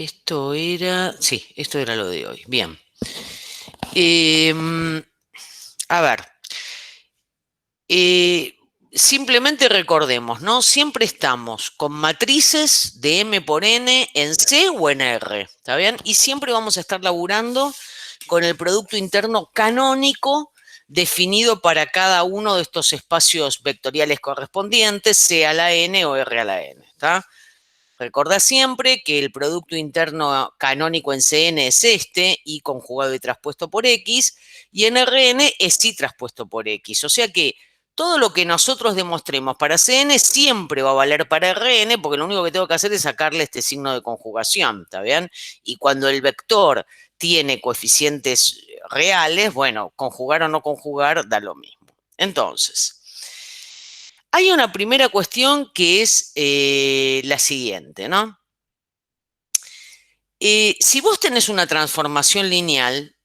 esto era lo de hoy. Bien. Eh, a ver, eh, simplemente recordemos, ¿no? Siempre estamos con matrices de M por N en C o en R, ¿está bien? Y siempre vamos a estar laburando con el producto interno canónico definido para cada uno de estos espacios vectoriales correspondientes, C a la N o R a la N, ¿está? Recordá siempre que el producto interno canónico en Cn es este, y conjugado y traspuesto por X, y en Rn es y traspuesto por X. O sea que todo lo que nosotros demostremos para Cn siempre va a valer para Rn, porque lo único que tengo que hacer es sacarle este signo de conjugación, ¿está bien? Y cuando el vector tiene coeficientes reales, bueno, conjugar o no conjugar da lo mismo. Entonces, hay una primera cuestión que es la siguiente, ¿no? Si vos tenés una transformación lineal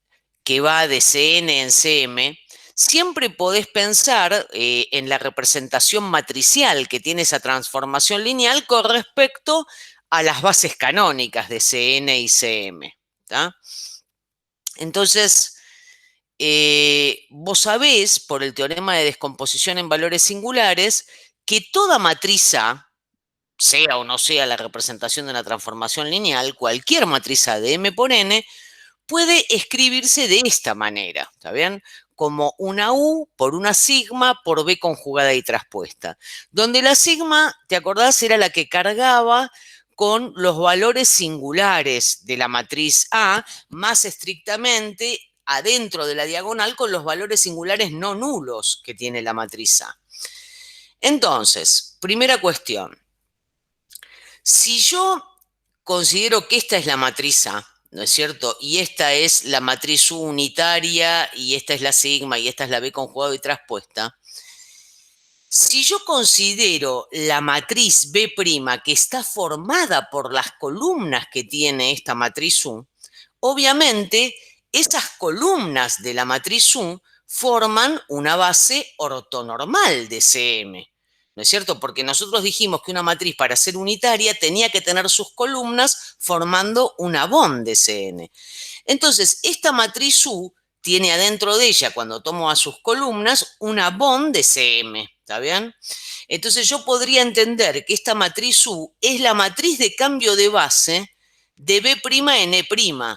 que va de Cn en Cm, siempre podés pensar en la representación matricial que tiene esa transformación lineal con respecto a las bases canónicas de Cn y Cm. ¿Tá? Entonces, vos sabés, por el teorema de descomposición en valores singulares, que toda matriz A, sea o no sea la representación de una transformación lineal, cualquier matriz A de M por N puede escribirse de esta manera, ¿está bien? Como una U por una sigma por B conjugada y traspuesta, donde la sigma, ¿te acordás? Era la que cargaba con los valores singulares de la matriz A, más estrictamente adentro de la diagonal con los valores singulares no nulos que tiene la matriz A. Entonces, primera cuestión. Si yo considero que esta es la matriz A, ¿no es cierto? Y esta es la matriz U unitaria, y esta es la sigma, y esta es la B conjugado y traspuesta. Si yo considero la matriz B' que está formada por las columnas que tiene esta matriz U, obviamente esas columnas de la matriz U forman una base ortonormal de Cm. ¿No es cierto? Porque nosotros dijimos que una matriz para ser unitaria tenía que tener sus columnas formando una bond de Cn. Entonces, esta matriz U tiene adentro de ella, cuando tomo a sus columnas, una bond de Cm. ¿Está bien? Entonces yo podría entender que esta matriz U es la matriz de cambio de base de B' en E',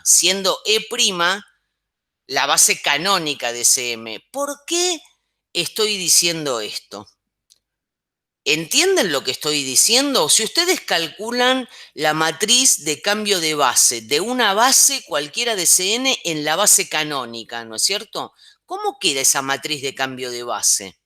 siendo E' la base canónica de Cm. ¿Por qué estoy diciendo esto? ¿Entienden lo que estoy diciendo? Si ustedes calculan la matriz de cambio de base de una base cualquiera de Cn en la base canónica, ¿no es cierto? ¿Cómo queda esa matriz de cambio de base?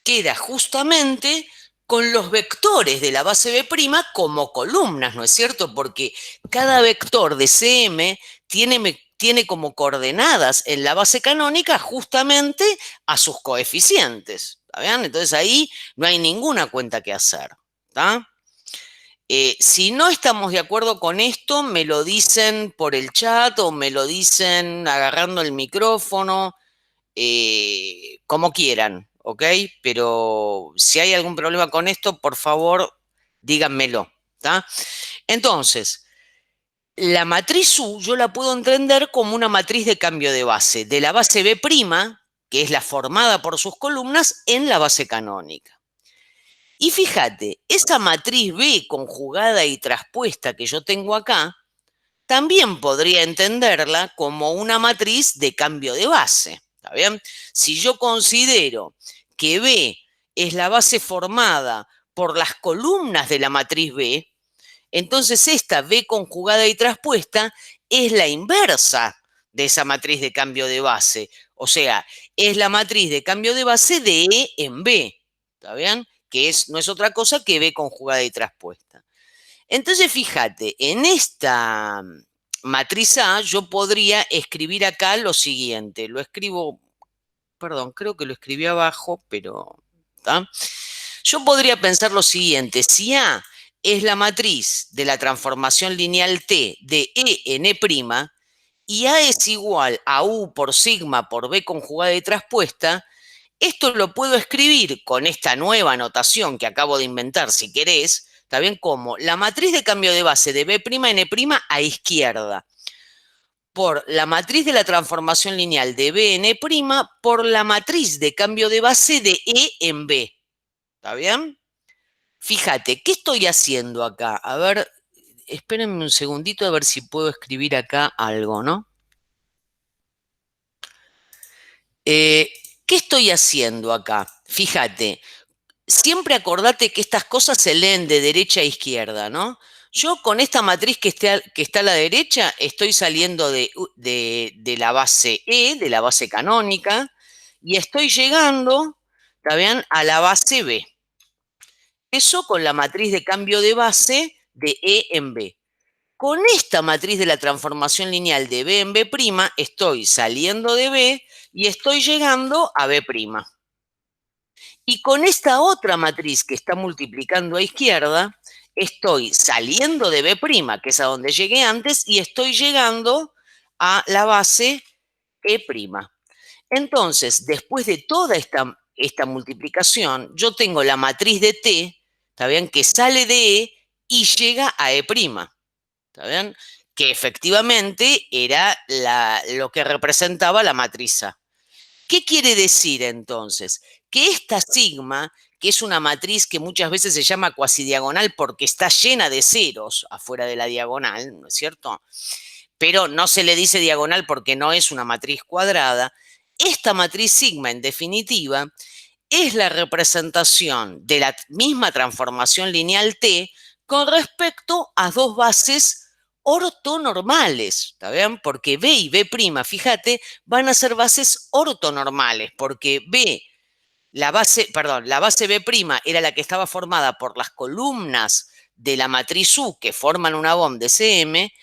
Queda justamente con los vectores de la base B' como columnas, ¿no es cierto? Porque cada vector de Cm tiene como coordenadas en la base canónica justamente a sus coeficientes. ¿Está bien? Entonces ahí no hay ninguna cuenta que hacer. ¿Está? Si no estamos de acuerdo con esto, me lo dicen por el chat o me lo dicen agarrando el micrófono, como quieran, ¿ok? Pero si hay algún problema con esto, por favor, díganmelo. ¿Está? Entonces, la matriz U yo la puedo entender como una matriz de cambio de base, de la base B', que es la formada por sus columnas, en la base canónica. Y fíjate, esa matriz B conjugada y traspuesta que yo tengo acá, también podría entenderla como una matriz de cambio de base. ¿Está bien? Si yo considero que B es la base formada por las columnas de la matriz B, entonces esta B conjugada y traspuesta es la inversa de esa matriz de cambio de base. O sea, es la matriz de cambio de base de E en B. ¿Está bien? Que no es otra cosa que B conjugada y traspuesta. Entonces, fíjate, en esta matriz A yo podría escribir acá lo siguiente. Lo escribo, perdón, creo que lo escribí abajo, pero ¿tá? Yo podría pensar lo siguiente. Si A es la matriz de la transformación lineal T de E en E', y A es igual a U por sigma por B conjugada y traspuesta, esto lo puedo escribir con esta nueva notación que acabo de inventar, si querés, ¿Está bien? Como la matriz de cambio de base de B'N' a izquierda por la matriz de la transformación lineal de Bn' por la matriz de cambio de base de E en B. ¿Está bien? Fíjate, ¿qué estoy haciendo acá? A ver, espérenme un segundito a ver si puedo escribir acá algo, ¿no? ¿Qué estoy haciendo acá? Fíjate, siempre acordate que estas cosas se leen de derecha a izquierda, ¿no? Yo con esta matriz que está a la derecha estoy saliendo de la base E, de la base canónica, y estoy llegando, ¿está bien?, a la base B. Eso con la matriz de cambio de base de E en B. Con esta matriz de la transformación lineal de B en B', estoy saliendo de B y estoy llegando a B'. Y con esta otra matriz que está multiplicando a izquierda, estoy saliendo de B', que es a donde llegué antes, y estoy llegando a la base E'. Entonces, después de toda esta multiplicación, yo tengo la matriz de T, ¿está bien?, que sale de E y llega a E'. ¿Está bien? Que efectivamente era lo que representaba la matriz A. ¿Qué quiere decir entonces? Que esta sigma, que es una matriz que muchas veces se llama cuasidiagonal porque está llena de ceros afuera de la diagonal, ¿no es cierto? Pero no se le dice diagonal porque no es una matriz cuadrada. Esta matriz sigma, en definitiva, es la representación de la misma transformación lineal T con respecto a dos bases ortonormales, ¿está bien? Porque B y B', fíjate, van a ser bases ortonormales, porque la base B' era la que estaba formada por las columnas de la matriz U que forman una bond de CM,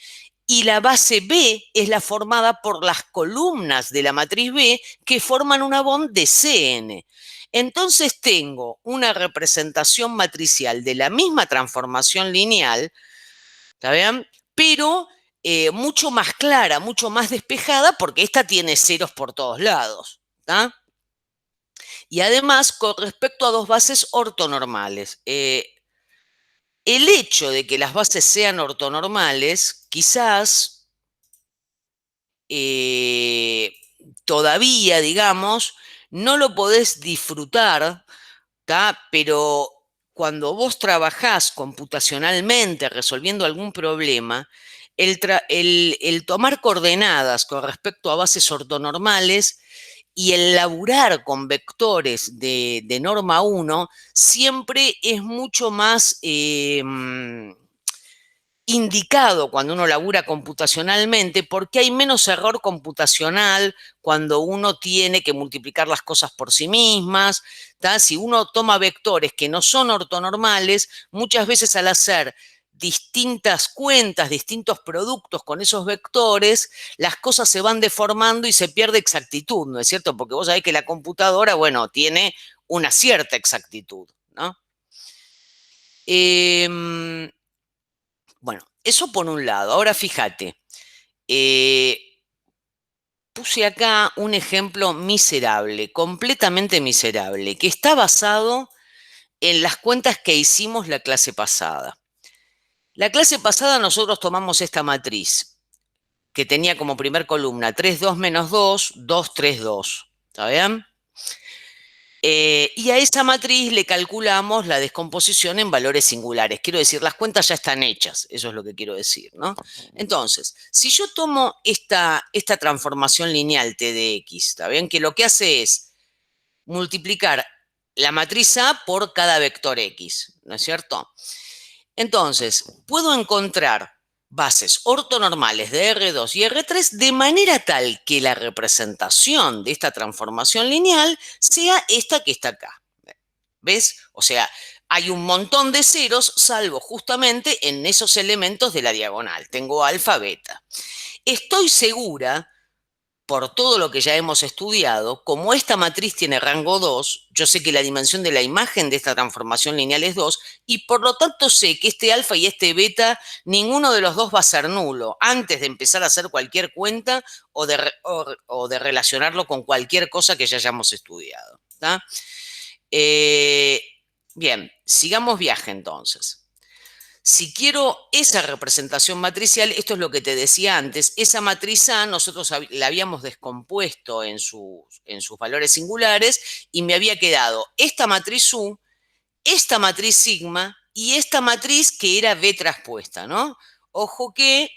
y la base B es la formada por las columnas de la matriz B que forman una bond de CN. Entonces tengo una representación matricial de la misma transformación lineal, ¿está bien? Pero mucho más clara, mucho más despejada, porque esta tiene ceros por todos lados, ¿está? Y además, con respecto a dos bases ortonormales, el hecho de que las bases sean ortonormales, quizás todavía, digamos, no lo podés disfrutar, ¿tá? Pero cuando vos trabajás computacionalmente resolviendo algún problema, el tomar coordenadas con respecto a bases ortonormales y el laburar con vectores de norma 1 siempre es mucho más indicado cuando uno labura computacionalmente porque hay menos error computacional cuando uno tiene que multiplicar las cosas por sí mismas. ¿Tá? Si uno toma vectores que no son ortonormales, muchas veces al hacer distintas cuentas, distintos productos con esos vectores, las cosas se van deformando y se pierde exactitud, ¿no es cierto? Porque vos sabés que la computadora, bueno, tiene una cierta exactitud, ¿no? Bueno, eso por un lado. Ahora fíjate, puse acá un ejemplo miserable, completamente miserable, que está basado en las cuentas que hicimos la clase pasada. La clase pasada nosotros tomamos esta matriz, que tenía como primer columna 3, 2, menos 2, 2, 3, 2. ¿Está bien? Y a esa matriz le calculamos la descomposición en valores singulares. Quiero decir, las cuentas ya están hechas, eso es lo que quiero decir, ¿no? Entonces, si yo tomo esta transformación lineal T de X, ¿está bien? Que lo que hace es multiplicar la matriz A por cada vector X, ¿no es cierto? Entonces, puedo encontrar bases ortonormales de R2 y R3 de manera tal que la representación de esta transformación lineal sea esta que está acá. ¿Ves? O sea, hay un montón de ceros, salvo justamente en esos elementos de la diagonal. Tengo alfa, beta. Estoy segura, por todo lo que ya hemos estudiado, como esta matriz tiene rango 2, yo sé que la dimensión de la imagen de esta transformación lineal es 2, y por lo tanto sé que este alfa y este beta, ninguno de los dos va a ser nulo, antes de empezar a hacer cualquier cuenta o de relacionarlo con cualquier cosa que ya hayamos estudiado. ¿Tá? Bien, sigamos viaje entonces. Si quiero esa representación matricial, esto es lo que te decía antes, esa matriz A nosotros la habíamos descompuesto en sus valores singulares y me había quedado esta matriz U, esta matriz sigma y esta matriz que era B traspuesta, ¿no? Ojo que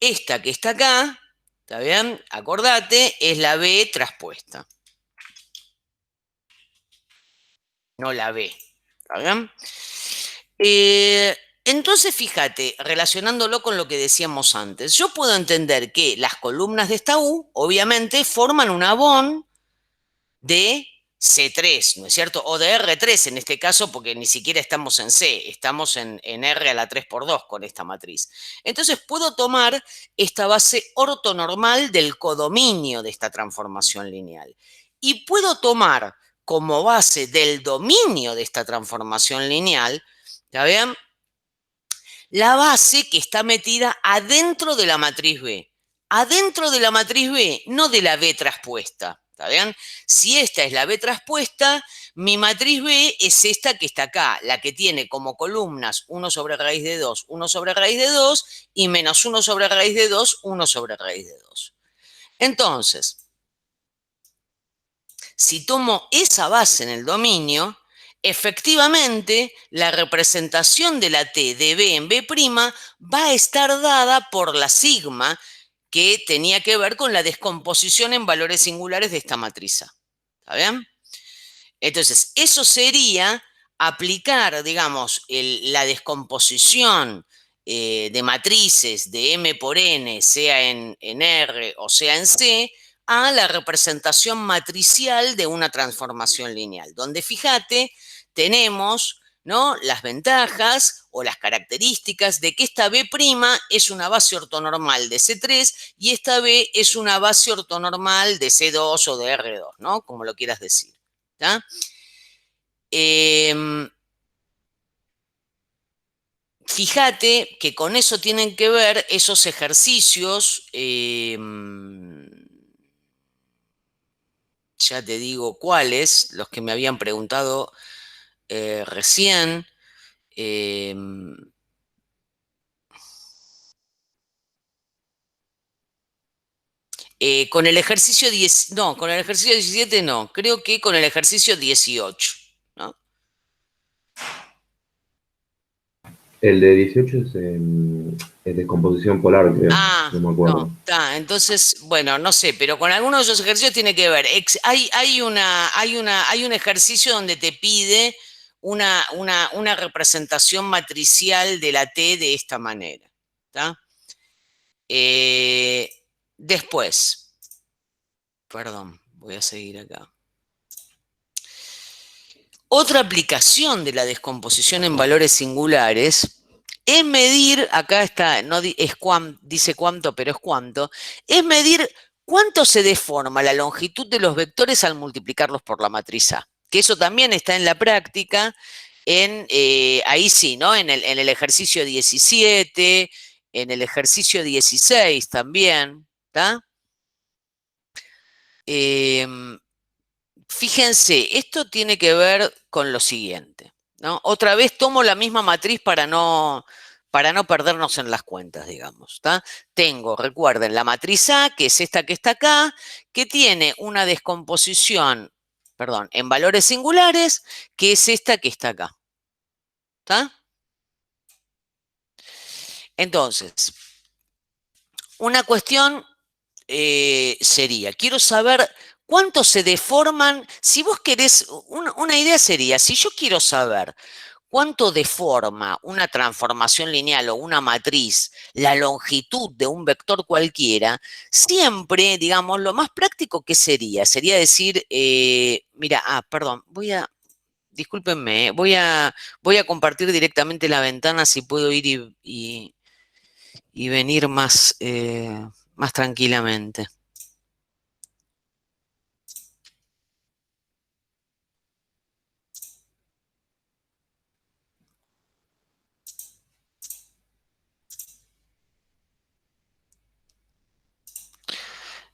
esta que está acá, ¿está bien? Acordate, es la B traspuesta, no la B, ¿está bien? Entonces, fíjate, relacionándolo con lo que decíamos antes, yo puedo entender que las columnas de esta U, obviamente, forman una bond de C3, ¿no es cierto? O de R3 en este caso, porque ni siquiera estamos en C, estamos en R a la 3 por 2 con esta matriz. Entonces puedo tomar esta base ortonormal del codominio de esta transformación lineal. Y puedo tomar como base del dominio de esta transformación lineal, ¿está bien? La base que está metida adentro de la matriz B. Adentro de la matriz B, no de la B traspuesta. ¿Está bien? Si esta es la B traspuesta, mi matriz B es esta que está acá, la que tiene como columnas 1 sobre raíz de 2, 1 sobre raíz de 2 y menos 1 sobre raíz de 2, 1 sobre raíz de 2. Entonces, si tomo esa base en el dominio, efectivamente la representación de la T de B en B' va a estar dada por la sigma que tenía que ver con la descomposición en valores singulares de esta matriz A. ¿Está bien? Entonces, eso sería aplicar, digamos, la descomposición de matrices de M por N, sea en R o sea en C, a la representación matricial de una transformación lineal, donde fíjate, tenemos, ¿no?, las ventajas o las características de que esta B' es una base ortonormal de C3 y esta B es una base ortonormal de C2 o de R2, ¿no?, como lo quieras decir. ¿Tá? Fíjate que con eso tienen que ver esos ejercicios, ya te digo cuáles, los que me habían preguntado recién. Con el ejercicio 10, no, con el ejercicio 17 no, creo que con el ejercicio 18, ¿no? El de 18 es descomposición polar, creo. Ah, No me no, acuerdo. está. Entonces, bueno, no sé, pero con algunos de esos ejercicios tiene que ver. Hay un ejercicio donde te pide una representación matricial de la T de esta manera. ¿Está? Eh, Después, perdón, voy a seguir acá. Otra aplicación de la descomposición en valores singulares es medir, acá está, no es dice cuánto, pero es cuánto, es medir cuánto se deforma la longitud de los vectores al multiplicarlos por la matriz A. Que eso también está en la práctica, ahí sí, ¿no? En el ejercicio 17, en el ejercicio 16 también, ¿está? Fíjense, esto tiene que ver con lo siguiente, ¿no? Otra vez tomo la misma matriz para no perdernos en las cuentas, digamos, ¿tá? Tengo, recuerden, la matriz A, que es esta que está acá, que tiene una descomposición, perdón, en valores singulares, que es esta que está acá, ¿está? Entonces, una cuestión sería, quiero saber cuánto se deforman, si vos querés, una idea sería, si yo quiero saber cuánto deforma una transformación lineal o una matriz la longitud de un vector cualquiera, siempre, digamos, lo más práctico que sería, sería decir, mira, perdón, discúlpenme, voy a compartir directamente la ventana si puedo ir y venir más tranquilamente.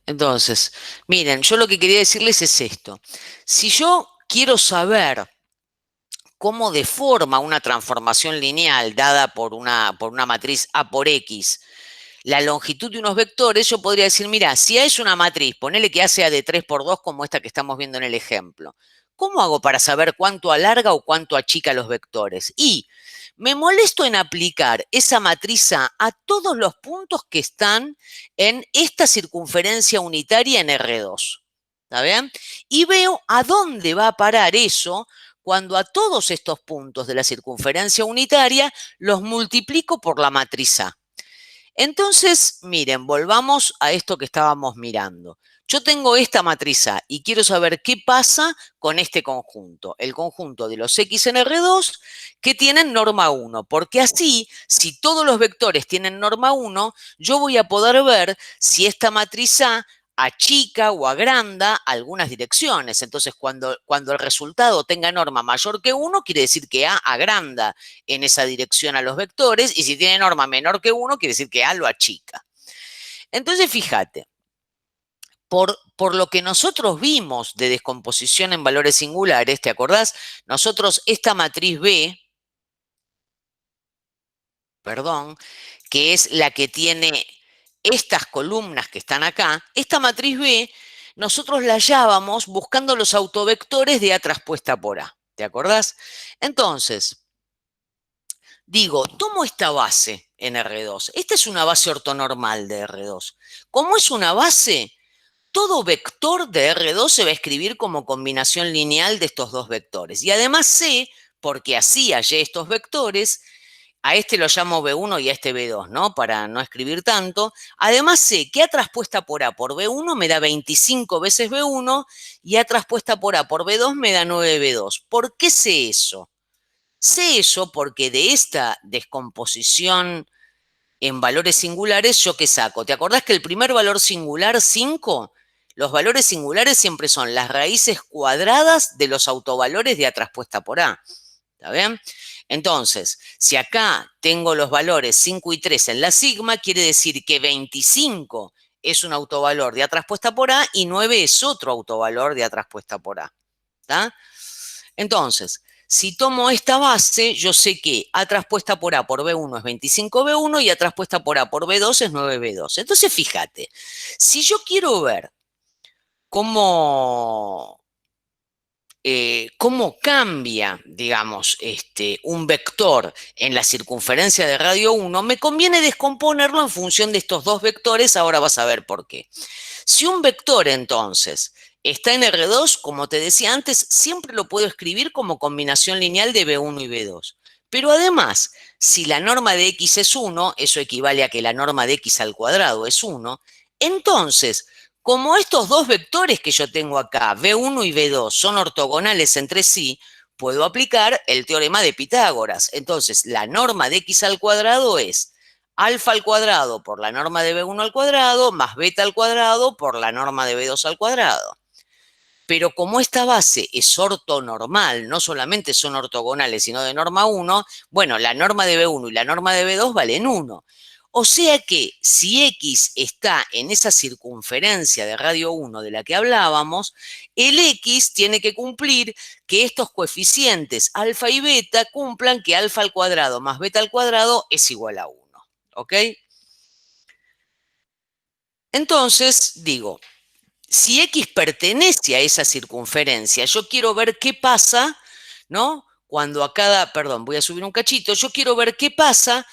Entonces, miren, yo lo que quería decirles es esto. Si yo quiero saber cómo deforma una transformación lineal dada por una matriz A por X la longitud de unos vectores, yo podría decir, mira, si A es una matriz, ponele que A sea de 3 por 2 como esta que estamos viendo en el ejemplo. ¿Cómo hago para saber cuánto alarga o cuánto achica los vectores? Y me molesto en aplicar esa matriz A todos los puntos que están en esta circunferencia unitaria en R2. ¿Está bien? Y veo a dónde va a parar eso cuando a todos estos puntos de la circunferencia unitaria los multiplico por la matriz A. Entonces, miren, volvamos a esto que estábamos mirando. Yo tengo esta matriz A y quiero saber qué pasa con este conjunto, el conjunto de los X en R2 que tienen norma 1, porque así, si todos los vectores tienen norma 1, yo voy a poder ver si esta matriz A achica o agranda algunas direcciones. Entonces, cuando el resultado tenga norma mayor que 1, quiere decir que A agranda en esa dirección a los vectores, y si tiene norma menor que 1, quiere decir que A lo achica. Entonces, fíjate, por lo que nosotros vimos de descomposición en valores singulares, ¿te acordás? Nosotros esta matriz B, perdón, que es la que tiene estas columnas que están acá, esta matriz B, nosotros la hallábamos buscando los autovectores de A traspuesta por A. ¿Te acordás? Entonces, digo, tomo esta base en R2. Esta es una base ortonormal de R2. Como es una base, todo vector de R2 se va a escribir como combinación lineal de estos dos vectores. Y además sé, porque así hallé estos vectores, a este lo llamo B1 y a este B2, ¿no? Para no escribir tanto. Además sé que A traspuesta por A por B1 me da 25 veces B1 y A traspuesta por A por B2 me da 9 B2. ¿Por qué sé eso? Sé eso porque de esta descomposición en valores singulares, ¿yo qué saco? ¿Te acordás que el primer valor singular, 5? Los valores singulares siempre son las raíces cuadradas de los autovalores de A traspuesta por A. ¿Está bien? Entonces, si acá tengo los valores 5 y 3 en la sigma, quiere decir que 25 es un autovalor de A traspuesta por A y 9 es otro autovalor de A traspuesta por A. ¿Está? Entonces, si tomo esta base, yo sé que A traspuesta por A por B1 es 25B1 y A traspuesta por A por B2 es 9B2. Entonces, fíjate, si yo quiero ver cómo, cómo cambia, digamos, un vector en la circunferencia de radio 1, me conviene descomponerlo en función de estos dos vectores, ahora vas a ver por qué. Si un vector, entonces, está en R2, como te decía antes, siempre lo puedo escribir como combinación lineal de B1 y B2. Pero además, si la norma de X es 1, eso equivale a que la norma de X al cuadrado es 1, entonces, como estos dos vectores que yo tengo acá, B1 y B2, son ortogonales entre sí, puedo aplicar el teorema de Pitágoras. Entonces, la norma de X al cuadrado es alfa al cuadrado por la norma de B1 al cuadrado más beta al cuadrado por la norma de B2 al cuadrado. Pero como esta base es ortonormal, no solamente son ortogonales, sino de norma 1, bueno, la norma de B1 y la norma de B2 valen 1. O sea que si X está en esa circunferencia de radio 1 de la que hablábamos, el X tiene que cumplir que estos coeficientes alfa y beta cumplan que alfa al cuadrado más beta al cuadrado es igual a 1. ¿Ok? Entonces, digo, si X pertenece a esa circunferencia, yo quiero ver qué pasa, ¿no? Cuando a cada, perdón, voy a subir un cachito, yo quiero ver qué pasa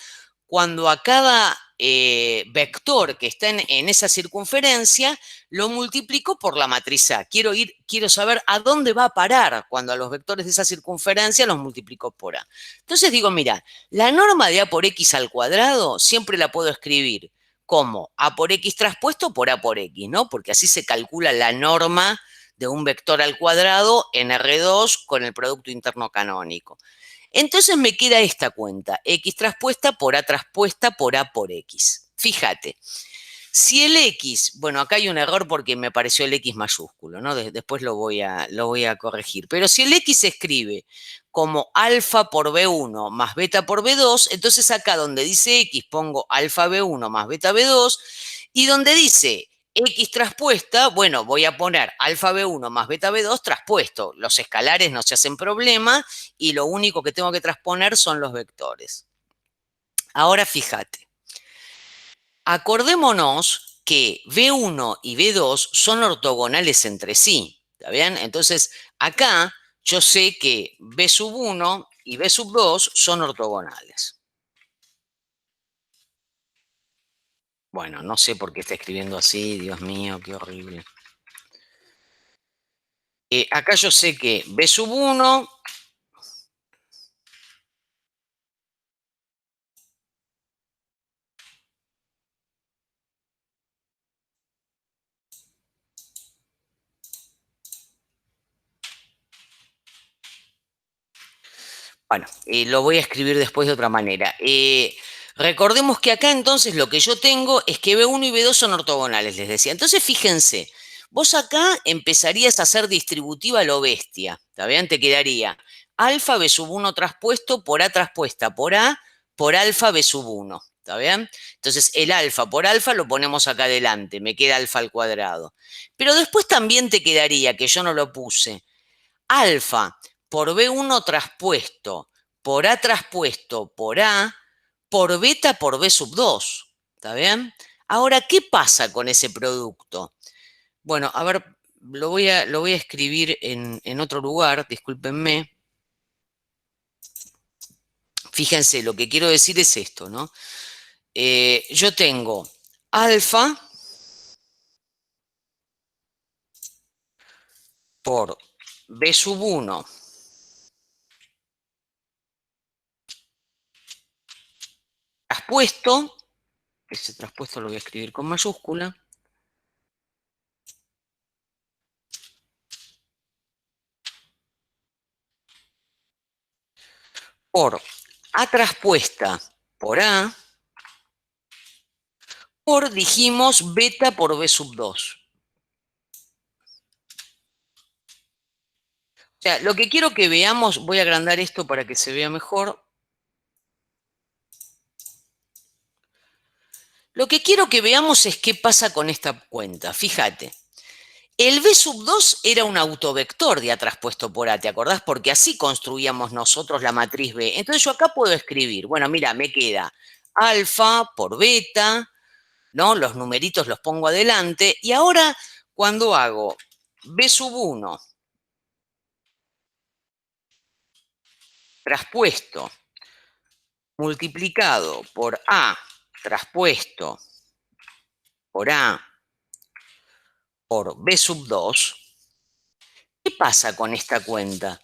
cuando a cada vector que está en esa circunferencia lo multiplico por la matriz A. Quiero saber a dónde va a parar cuando a los vectores de esa circunferencia los multiplico por A. Entonces digo, mira, la norma de A por X al cuadrado siempre la puedo escribir como A por X traspuesto por A por X, ¿no? Porque así se calcula la norma de un vector al cuadrado en R2 con el producto interno canónico. Entonces me queda esta cuenta, X traspuesta por A por X. Fíjate, si el X, bueno, acá hay un error porque me pareció el X mayúsculo, ¿no? Después lo voy a corregir. Pero si el X se escribe como alfa por B1 más beta por B2, entonces acá donde dice X pongo alfa B1 más beta B2 y donde dice X traspuesta, bueno, voy a poner alfa B1 más beta B2 traspuesto. Los escalares no se hacen problema y lo único que tengo que transponer son los vectores. Ahora fíjate, acordémonos que B1 y B2 son ortogonales entre sí, ¿está bien? Entonces, acá yo sé que B sub 1 y B sub 2 son ortogonales. Bueno, no sé por qué está escribiendo así, Dios mío, qué horrible. Acá yo sé que B sub 1 bueno, lo voy a escribir después de otra manera. Recordemos que acá entonces lo que yo tengo es que B1 y B2 son ortogonales, les decía. Entonces fíjense, vos acá empezarías a hacer distributiva lo bestia, ¿está bien? Te quedaría alfa B sub 1 traspuesto por A traspuesta por A por alfa B sub 1, ¿está bien? Entonces el alfa por alfa lo ponemos acá adelante, me queda alfa al cuadrado. Pero después también te quedaría, que yo no lo puse, alfa por B1 traspuesto por A traspuesto por A por beta por B sub 2. ¿Está bien? Ahora, ¿qué pasa con ese producto? Bueno, a ver, lo voy a escribir en otro lugar, discúlpenme. Fíjense, lo que quiero decir es esto, ¿no? Yo tengo alfa por B sub 1 traspuesto, ese traspuesto lo voy a escribir con mayúscula, por A traspuesta por A, por, dijimos, beta por B sub 2. O sea, lo que quiero que veamos, voy a agrandar esto para que se vea mejor. Lo que quiero que veamos es qué pasa con esta cuenta. Fíjate, el B sub 2 era un autovector de A traspuesto por A, ¿te acordás? Porque así construíamos nosotros la matriz B. Entonces yo acá puedo escribir, bueno, mira, me queda alfa por beta, ¿no? Los numeritos los pongo adelante. Y ahora, cuando hago B sub 1 traspuesto multiplicado por A traspuesto por A por B sub 2, ¿qué pasa con esta cuenta?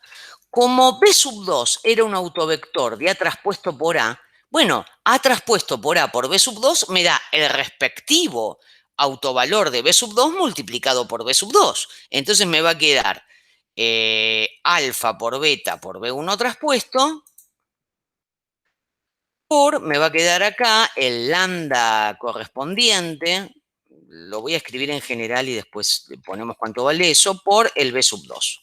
Como B sub 2 era un autovector de A traspuesto por A, bueno, A traspuesto por A por B sub 2 me da el respectivo autovalor de B sub 2 multiplicado por B sub 2. Entonces me va a quedar alfa por beta por B1 traspuesto por, me va a quedar acá el lambda correspondiente, lo voy a escribir en general y después le ponemos cuánto vale eso, por el B sub 2.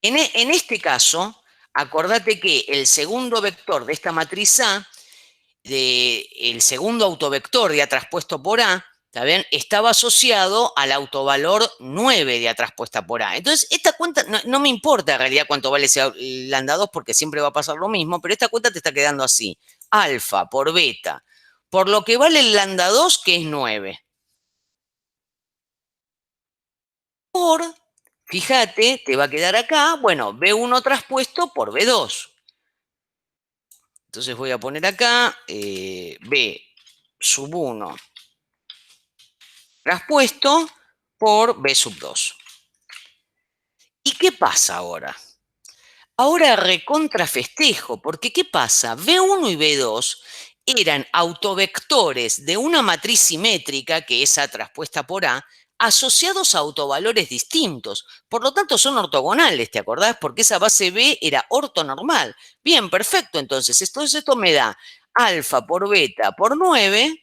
En este caso, acordate que el segundo vector de esta matriz A, el segundo autovector de A traspuesto por A, ¿está bien? Estaba asociado al autovalor 9 de A traspuesta por A. Entonces, esta cuenta, no me importa en realidad cuánto vale ese lambda 2 porque siempre va a pasar lo mismo, pero esta cuenta te está quedando así. Alfa por beta, por lo que vale el lambda 2, que es 9. Por, fíjate, te va a quedar acá, bueno, B1 traspuesto por B2. Entonces voy a poner acá B sub 1 traspuesto por B sub 2. ¿Y qué pasa ahora? Ahora recontra festejo, porque ¿qué pasa? B1 y B2 eran autovectores de una matriz simétrica, que es A traspuesta por A, asociados a autovalores distintos. Por lo tanto, son ortogonales, ¿te acordás? Porque esa base B era ortonormal. Bien, perfecto, entonces esto me da alfa por beta por 9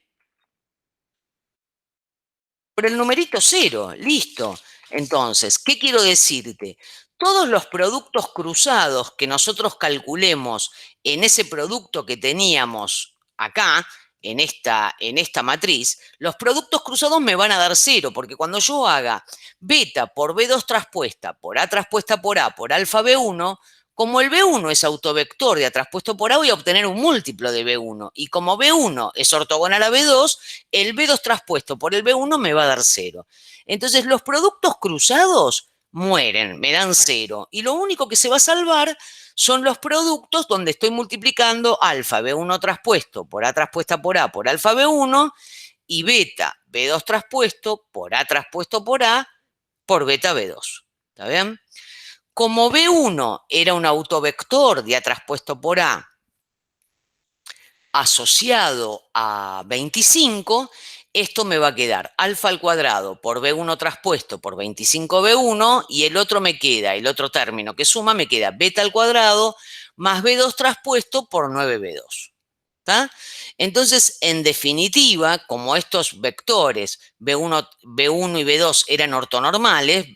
por el numerito 0, listo. Entonces, ¿qué quiero decirte? Todos los productos cruzados que nosotros calculemos en ese producto que teníamos acá, en esta matriz, los productos cruzados me van a dar 0, porque cuando yo haga beta por B2 traspuesta por A traspuesta por A por alfa B1, como el B1 es autovector de A traspuesto por A, voy a obtener un múltiplo de B1. Y como B1 es ortogonal a B2, el B2 traspuesto por el B1 me va a dar 0. Entonces, los productos cruzados mueren, me dan 0. Y lo único que se va a salvar son los productos donde estoy multiplicando alfa B1 traspuesto por A traspuesta por A por alfa B1 y beta B2 traspuesto por A traspuesto por A por beta B2. ¿Está bien? Como B1 era un autovector de A traspuesto por A asociado a 25, esto me va a quedar alfa al cuadrado por B1 traspuesto por 25B1 y el otro me queda, el otro término que suma me queda beta al cuadrado más B2 traspuesto por 9B2. ¿Está? Entonces, en definitiva, como estos vectores B1 y B2 eran ortonormales,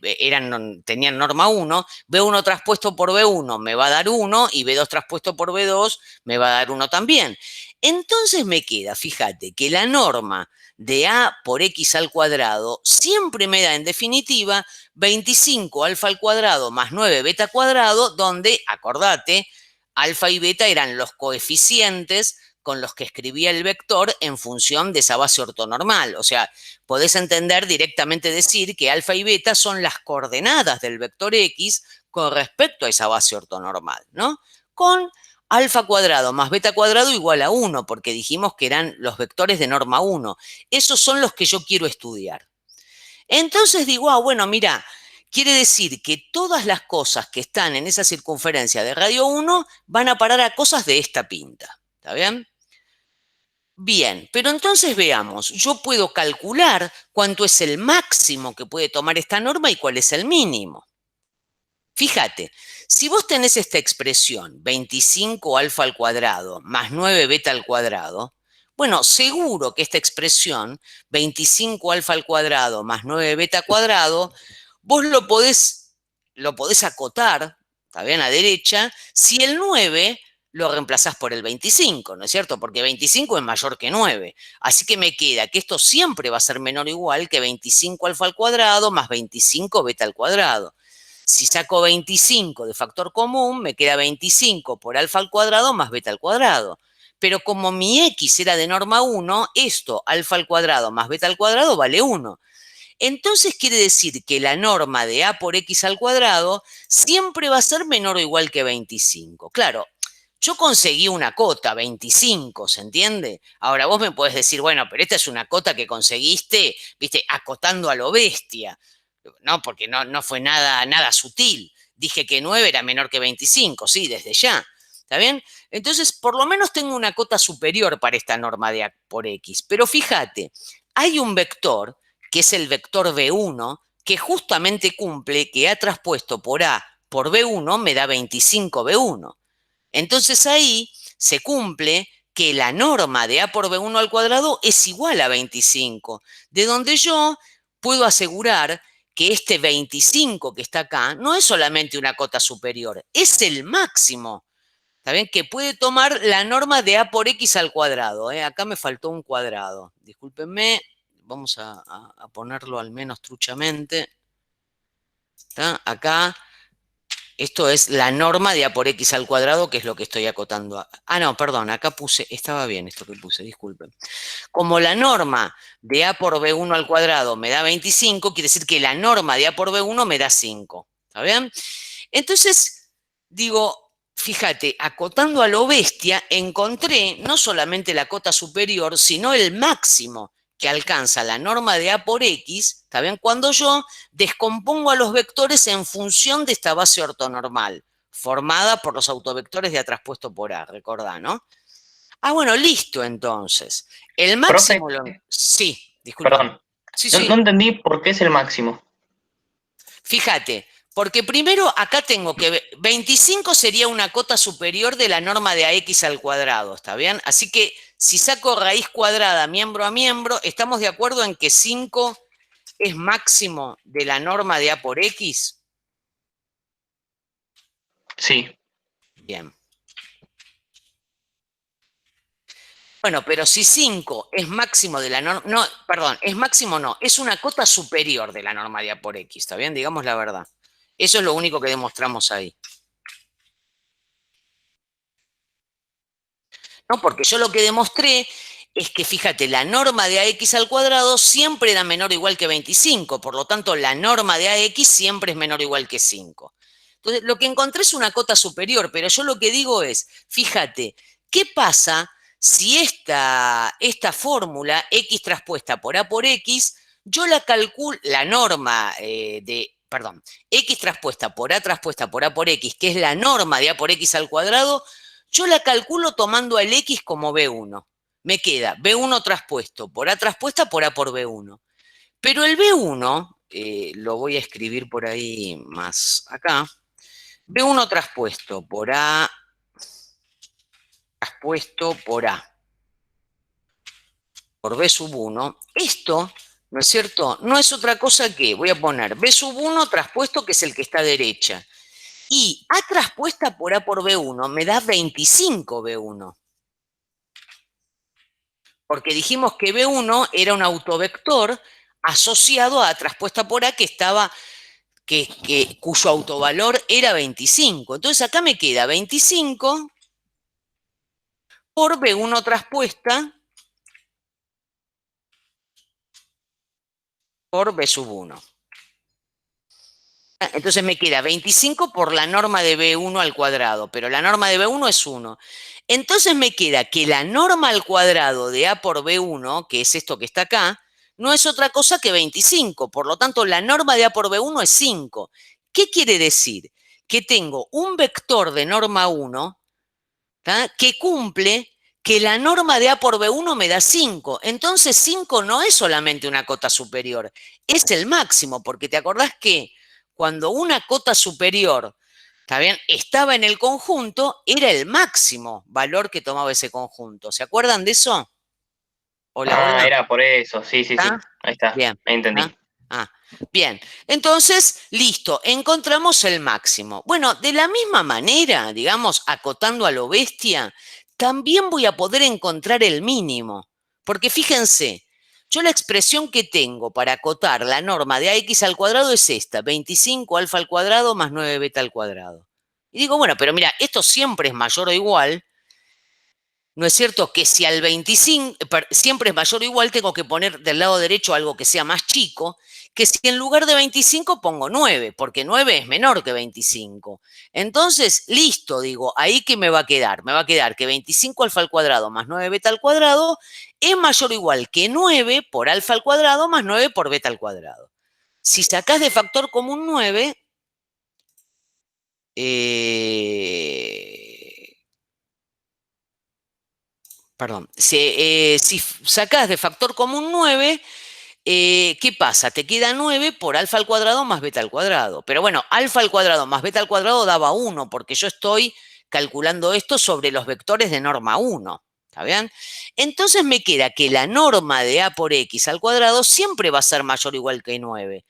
tenían norma 1, B1 traspuesto por B1 me va a dar 1 y B2 traspuesto por B2 me va a dar 1 también. Entonces me queda, fíjate, que la norma de A por X al cuadrado siempre me da, en definitiva, 25 alfa al cuadrado más 9 beta cuadrado, donde, acordate, alfa y beta eran los coeficientes con los que escribía el vector en función de esa base ortonormal. O sea, podés entender directamente decir que alfa y beta son las coordenadas del vector X con respecto a esa base ortonormal, ¿no? Con alfa cuadrado más beta cuadrado igual a 1, porque dijimos que eran los vectores de norma 1. Esos son los que yo quiero estudiar. Entonces digo, bueno, mira, quiere decir que todas las cosas que están en esa circunferencia de radio 1 van a parar a cosas de esta pinta. ¿Está bien? Bien, pero entonces veamos, yo puedo calcular cuánto es el máximo que puede tomar esta norma y cuál es el mínimo. Fíjate, si vos tenés esta expresión, 25 alfa al cuadrado más 9 beta al cuadrado, bueno, seguro que esta expresión, 25 alfa al cuadrado más 9 beta al cuadrado, vos lo podés acotar, está bien, a derecha, si el 9 lo reemplazás por el 25, ¿no es cierto? Porque 25 es mayor que 9. Así que me queda que esto siempre va a ser menor o igual que 25 alfa al cuadrado más 25 beta al cuadrado. Si saco 25 de factor común, me queda 25 por alfa al cuadrado más beta al cuadrado. Pero como mi x era de norma 1, esto, alfa al cuadrado más beta al cuadrado, vale 1. Entonces quiere decir que la norma de a por x al cuadrado siempre va a ser menor o igual que 25. Claro, yo conseguí una cota, 25, ¿se entiende? Ahora vos me podés decir, bueno, pero esta es una cota que conseguiste, viste, acotando a lo bestia. No, porque no fue nada sutil. Dije que 9 era menor que 25, sí, desde ya. ¿Está bien? Entonces, por lo menos tengo una cota superior para esta norma de a por x. Pero fíjate, hay un vector, que es el vector B1, que justamente cumple que A traspuesto por A por B1 me da 25 B1. Entonces ahí se cumple que la norma de A por B1 al cuadrado es igual a 25, de donde yo puedo asegurar que este 25 que está acá no es solamente una cota superior, es el máximo. ¿Está bien? Que puede tomar la norma de A por X al cuadrado. Acá me faltó un cuadrado. Discúlpenme, vamos a ponerlo al menos truchamente. ¿Está? Acá, esto es la norma de A por X al cuadrado, que es lo que estoy acotando. No, perdón, acá puse, estaba bien esto que puse, disculpen. Como la norma de A por B1 al cuadrado me da 25, quiere decir que la norma de A por B1 me da 5. ¿Está bien? Entonces, digo, fíjate, acotando a lo bestia, encontré no solamente la cota superior, sino el máximo que alcanza la norma de A por X, ¿está bien? Cuando yo descompongo a los vectores en función de esta base ortonormal, formada por los autovectores de A traspuesto por A, recordá, ¿no? Bueno, listo, entonces. El Profe, máximo Sí, discúlpame. perdón, Sí, no sí. entendí por qué es el máximo. Fíjate, porque primero acá tengo que 25 sería una cota superior de la norma de ax al cuadrado, ¿está bien? Así que si saco raíz cuadrada miembro a miembro, ¿estamos de acuerdo en que 5 es máximo de la norma de a por x? Sí. Bien. Bueno, pero si 5 es máximo de la norma, no, perdón, es máximo no, es una cota superior de la norma de A por X, ¿está bien? Digamos la verdad. Eso es lo único que demostramos ahí. ¿No? Porque yo lo que demostré es que, fíjate, la norma de AX al cuadrado siempre era menor o igual que 25, por lo tanto, la norma de AX siempre es menor o igual que 5. Entonces, lo que encontré es una cota superior, pero yo lo que digo es, fíjate, ¿qué pasa si esta fórmula X traspuesta por A por X, yo la calculo, la norma perdón, X traspuesta por A por X, que es la norma de A por X al cuadrado, yo la calculo tomando al X como B1. Me queda B1 traspuesto por A traspuesta por A por B1. Pero el B1, lo voy a escribir por ahí más acá, B1 traspuesto por A traspuesto por A por B sub 1, esto, ¿no es cierto? No es otra cosa que, voy a poner B sub 1 traspuesto, que es el que está a derecha, y A traspuesta por A por B1 me da 25 B1. Porque dijimos que B1 era un autovector asociado a traspuesta por A cuyo autovalor era 25. Entonces acá me queda 25 por B1 traspuesta por B sub 1. Entonces me queda 25 por la norma de B1 al cuadrado, pero la norma de B1 es 1. Entonces me queda que la norma al cuadrado de A por B1, que es esto que está acá, no es otra cosa que 25. Por lo tanto, la norma de A por B1 es 5. ¿Qué quiere decir? Que tengo un vector de norma 1, ¿tá?, que cumple que la norma de A por B1 me da 5. Entonces 5 no es solamente una cota superior, es el máximo, porque te acordás que cuando una cota superior, ¿está bien?, estaba en el conjunto, era el máximo valor que tomaba ese conjunto. ¿Se acuerdan de eso? Hola, Ah, hola. era por eso, sí, sí, sí, ¿Está? ahí está, Bien. ahí ¿Ah? entendí. Ah, bien. Entonces, listo, encontramos el máximo. Bueno, de la misma manera, digamos, acotando a lo bestia, también voy a poder encontrar el mínimo. Porque fíjense, yo la expresión que tengo para acotar la norma de ax al cuadrado es esta: 25 alfa al cuadrado más 9 beta al cuadrado. Y digo, bueno, pero mira, esto siempre es mayor o igual. ¿No es cierto que si al 25 siempre es mayor o igual, tengo que poner del lado derecho algo que sea más chico, que si en lugar de 25 pongo 9, porque 9 es menor que 25? Entonces, listo, digo, ¿ahí qué me va a quedar? Me va a quedar que 25 alfa al cuadrado más 9 beta al cuadrado es mayor o igual que 9 por alfa al cuadrado más 9 por beta al cuadrado. Si sacás de factor común 9, perdón, si sacás de factor común 9, ¿qué pasa? Te queda 9 por alfa al cuadrado más beta al cuadrado. Pero bueno, alfa al cuadrado más beta al cuadrado daba 1, porque yo estoy calculando esto sobre los vectores de norma 1. ¿Está bien? Entonces me queda que la norma de A por X al cuadrado siempre va a ser mayor o igual que 9.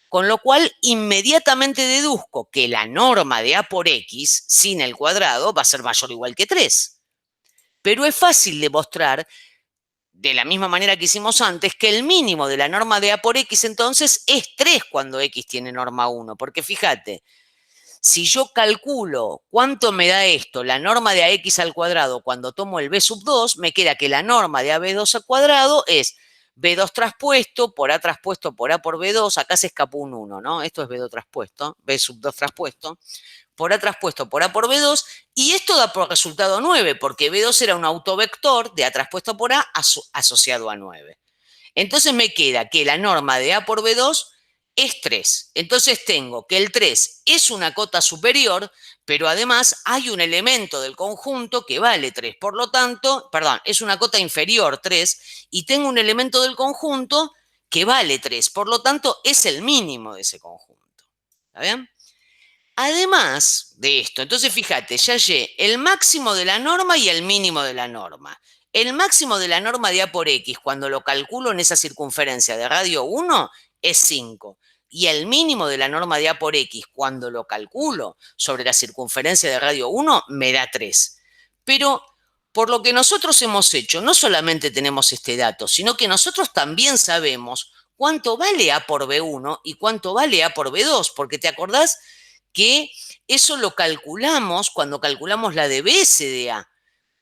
Con lo cual, inmediatamente deduzco que la norma de A por X sin el cuadrado va a ser mayor o igual que 3. Pero es fácil demostrar, de la misma manera que hicimos antes, que el mínimo de la norma de A por X entonces es 3 cuando X tiene norma 1. Porque fíjate, si yo calculo cuánto me da esto, la norma de AX al cuadrado, cuando tomo el B sub 2, me queda que la norma de AB2 al cuadrado es B2 traspuesto por A traspuesto por A por B2, acá se escapó un 1, ¿no? Esto es B2 traspuesto, B sub 2 traspuesto, por A traspuesto por A por B2, y esto da por resultado 9, porque B2 era un autovector de A traspuesto por A asociado a 9. Entonces me queda que la norma de A por B2 es 3. Entonces tengo que el 3 es una cota superior, pero además hay un elemento del conjunto que vale 3. Por lo tanto, perdón, es una cota inferior 3 y tengo un elemento del conjunto que vale 3. Por lo tanto, es el mínimo de ese conjunto. ¿Está bien? Además de esto, entonces fíjate, ya hallé el máximo de la norma y el mínimo de la norma. El máximo de la norma de A por X, cuando lo calculo en esa circunferencia de radio 1, es 5. Y el mínimo de la norma de A por X, cuando lo calculo sobre la circunferencia de radio 1, me da 3. Pero por lo que nosotros hemos hecho, no solamente tenemos este dato, sino que nosotros también sabemos cuánto vale A por B1 y cuánto vale A por B2, porque te acordás que eso lo calculamos cuando calculamos la de BS de A.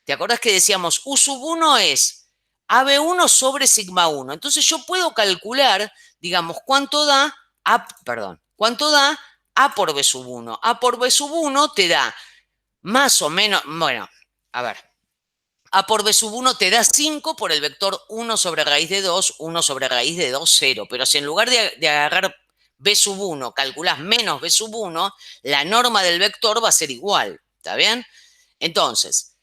¿Te acordás que decíamos U sub 1 es AB1 sobre sigma 1? Entonces yo puedo calcular, digamos, cuánto da cuánto da A por B sub 1. A por B sub 1 te da más o menos, bueno, a ver, A por B sub 1 te da 5 por el vector 1 sobre raíz de 2, 1 sobre raíz de 2, 0. Pero si en lugar de agarrar B sub 1 calculás menos B sub 1, la norma del vector va a ser igual. ¿Está bien? Entonces,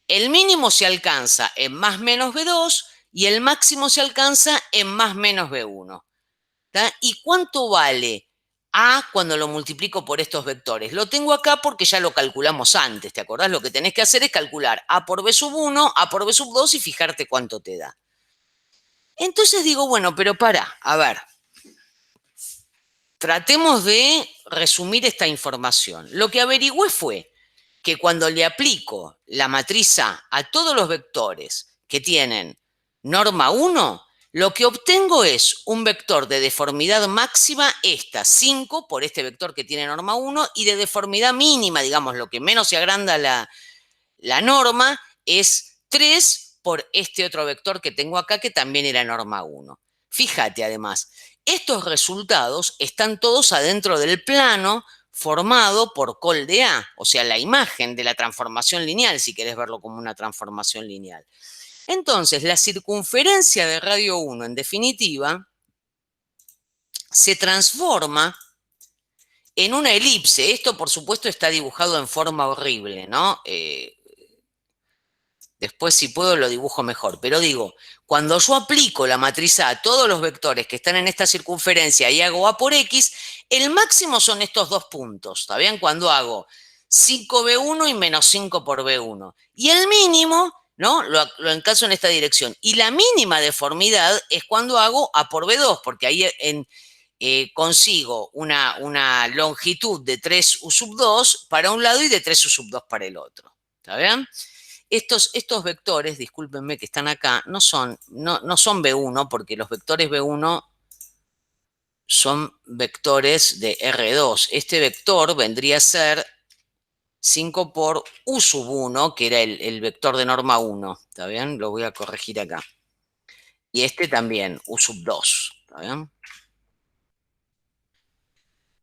el mínimo se alcanza en más menos B2 y el máximo se alcanza en más menos B1. ¿Tá? ¿Y cuánto vale A cuando lo multiplico por estos vectores? Lo tengo acá porque ya lo calculamos antes, ¿te acordás? Lo que tenés que hacer es calcular A por B sub 1, A por B sub 2 y fijarte cuánto te da. Entonces digo, bueno, pero pará, a ver, tratemos de resumir esta información. Lo que averigüé fue que cuando le aplico la matriz A todos los vectores que tienen norma 1, lo que obtengo es un vector de deformidad máxima, esta, 5 por este vector que tiene norma 1, y de deformidad mínima, digamos, lo que menos se agranda la norma, es 3 por este otro vector que tengo acá, que también era norma 1. Fíjate, además, estos resultados están todos adentro del plano formado por col de A, o sea, la imagen de la transformación lineal, si querés verlo como una transformación lineal. Entonces, la circunferencia de radio 1, en definitiva, se transforma en una elipse. Esto, por supuesto, está dibujado en forma horrible, ¿no? Después, si puedo, lo dibujo mejor. Pero digo, cuando yo aplico la matriz A a todos los vectores que están en esta circunferencia y hago A por X, el máximo son estos dos puntos. ¿Está bien? Cuando hago 5B1 y menos 5 por B1. Y el mínimo, ¿no? Lo encaso en esta dirección. Y la mínima deformidad es cuando hago A por B2, porque ahí consigo una longitud de 3U sub 2 para un lado y de 3U sub 2 para el otro. ¿Está bien? Estos vectores, discúlpenme que están acá, no son B1, porque los vectores B1 son vectores de R2. Este vector vendría a ser 5 por U sub 1, que era el vector de norma 1. ¿Está bien? Lo voy a corregir acá. Y este también, U sub 2. ¿Está bien?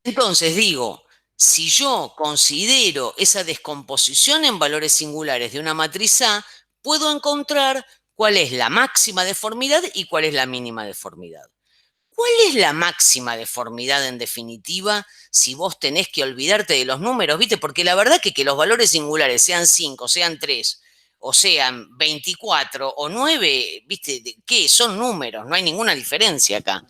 Entonces digo, si yo considero esa descomposición en valores singulares de una matriz A, puedo encontrar cuál es la máxima deformidad y cuál es la mínima deformidad. ¿Cuál es la máxima deformidad en definitiva si vos tenés que olvidarte de los números, viste? Porque la verdad que los valores singulares sean 5, sean 3, o sean 24 o 9, viste, ¿qué? Son números, no hay ninguna diferencia acá.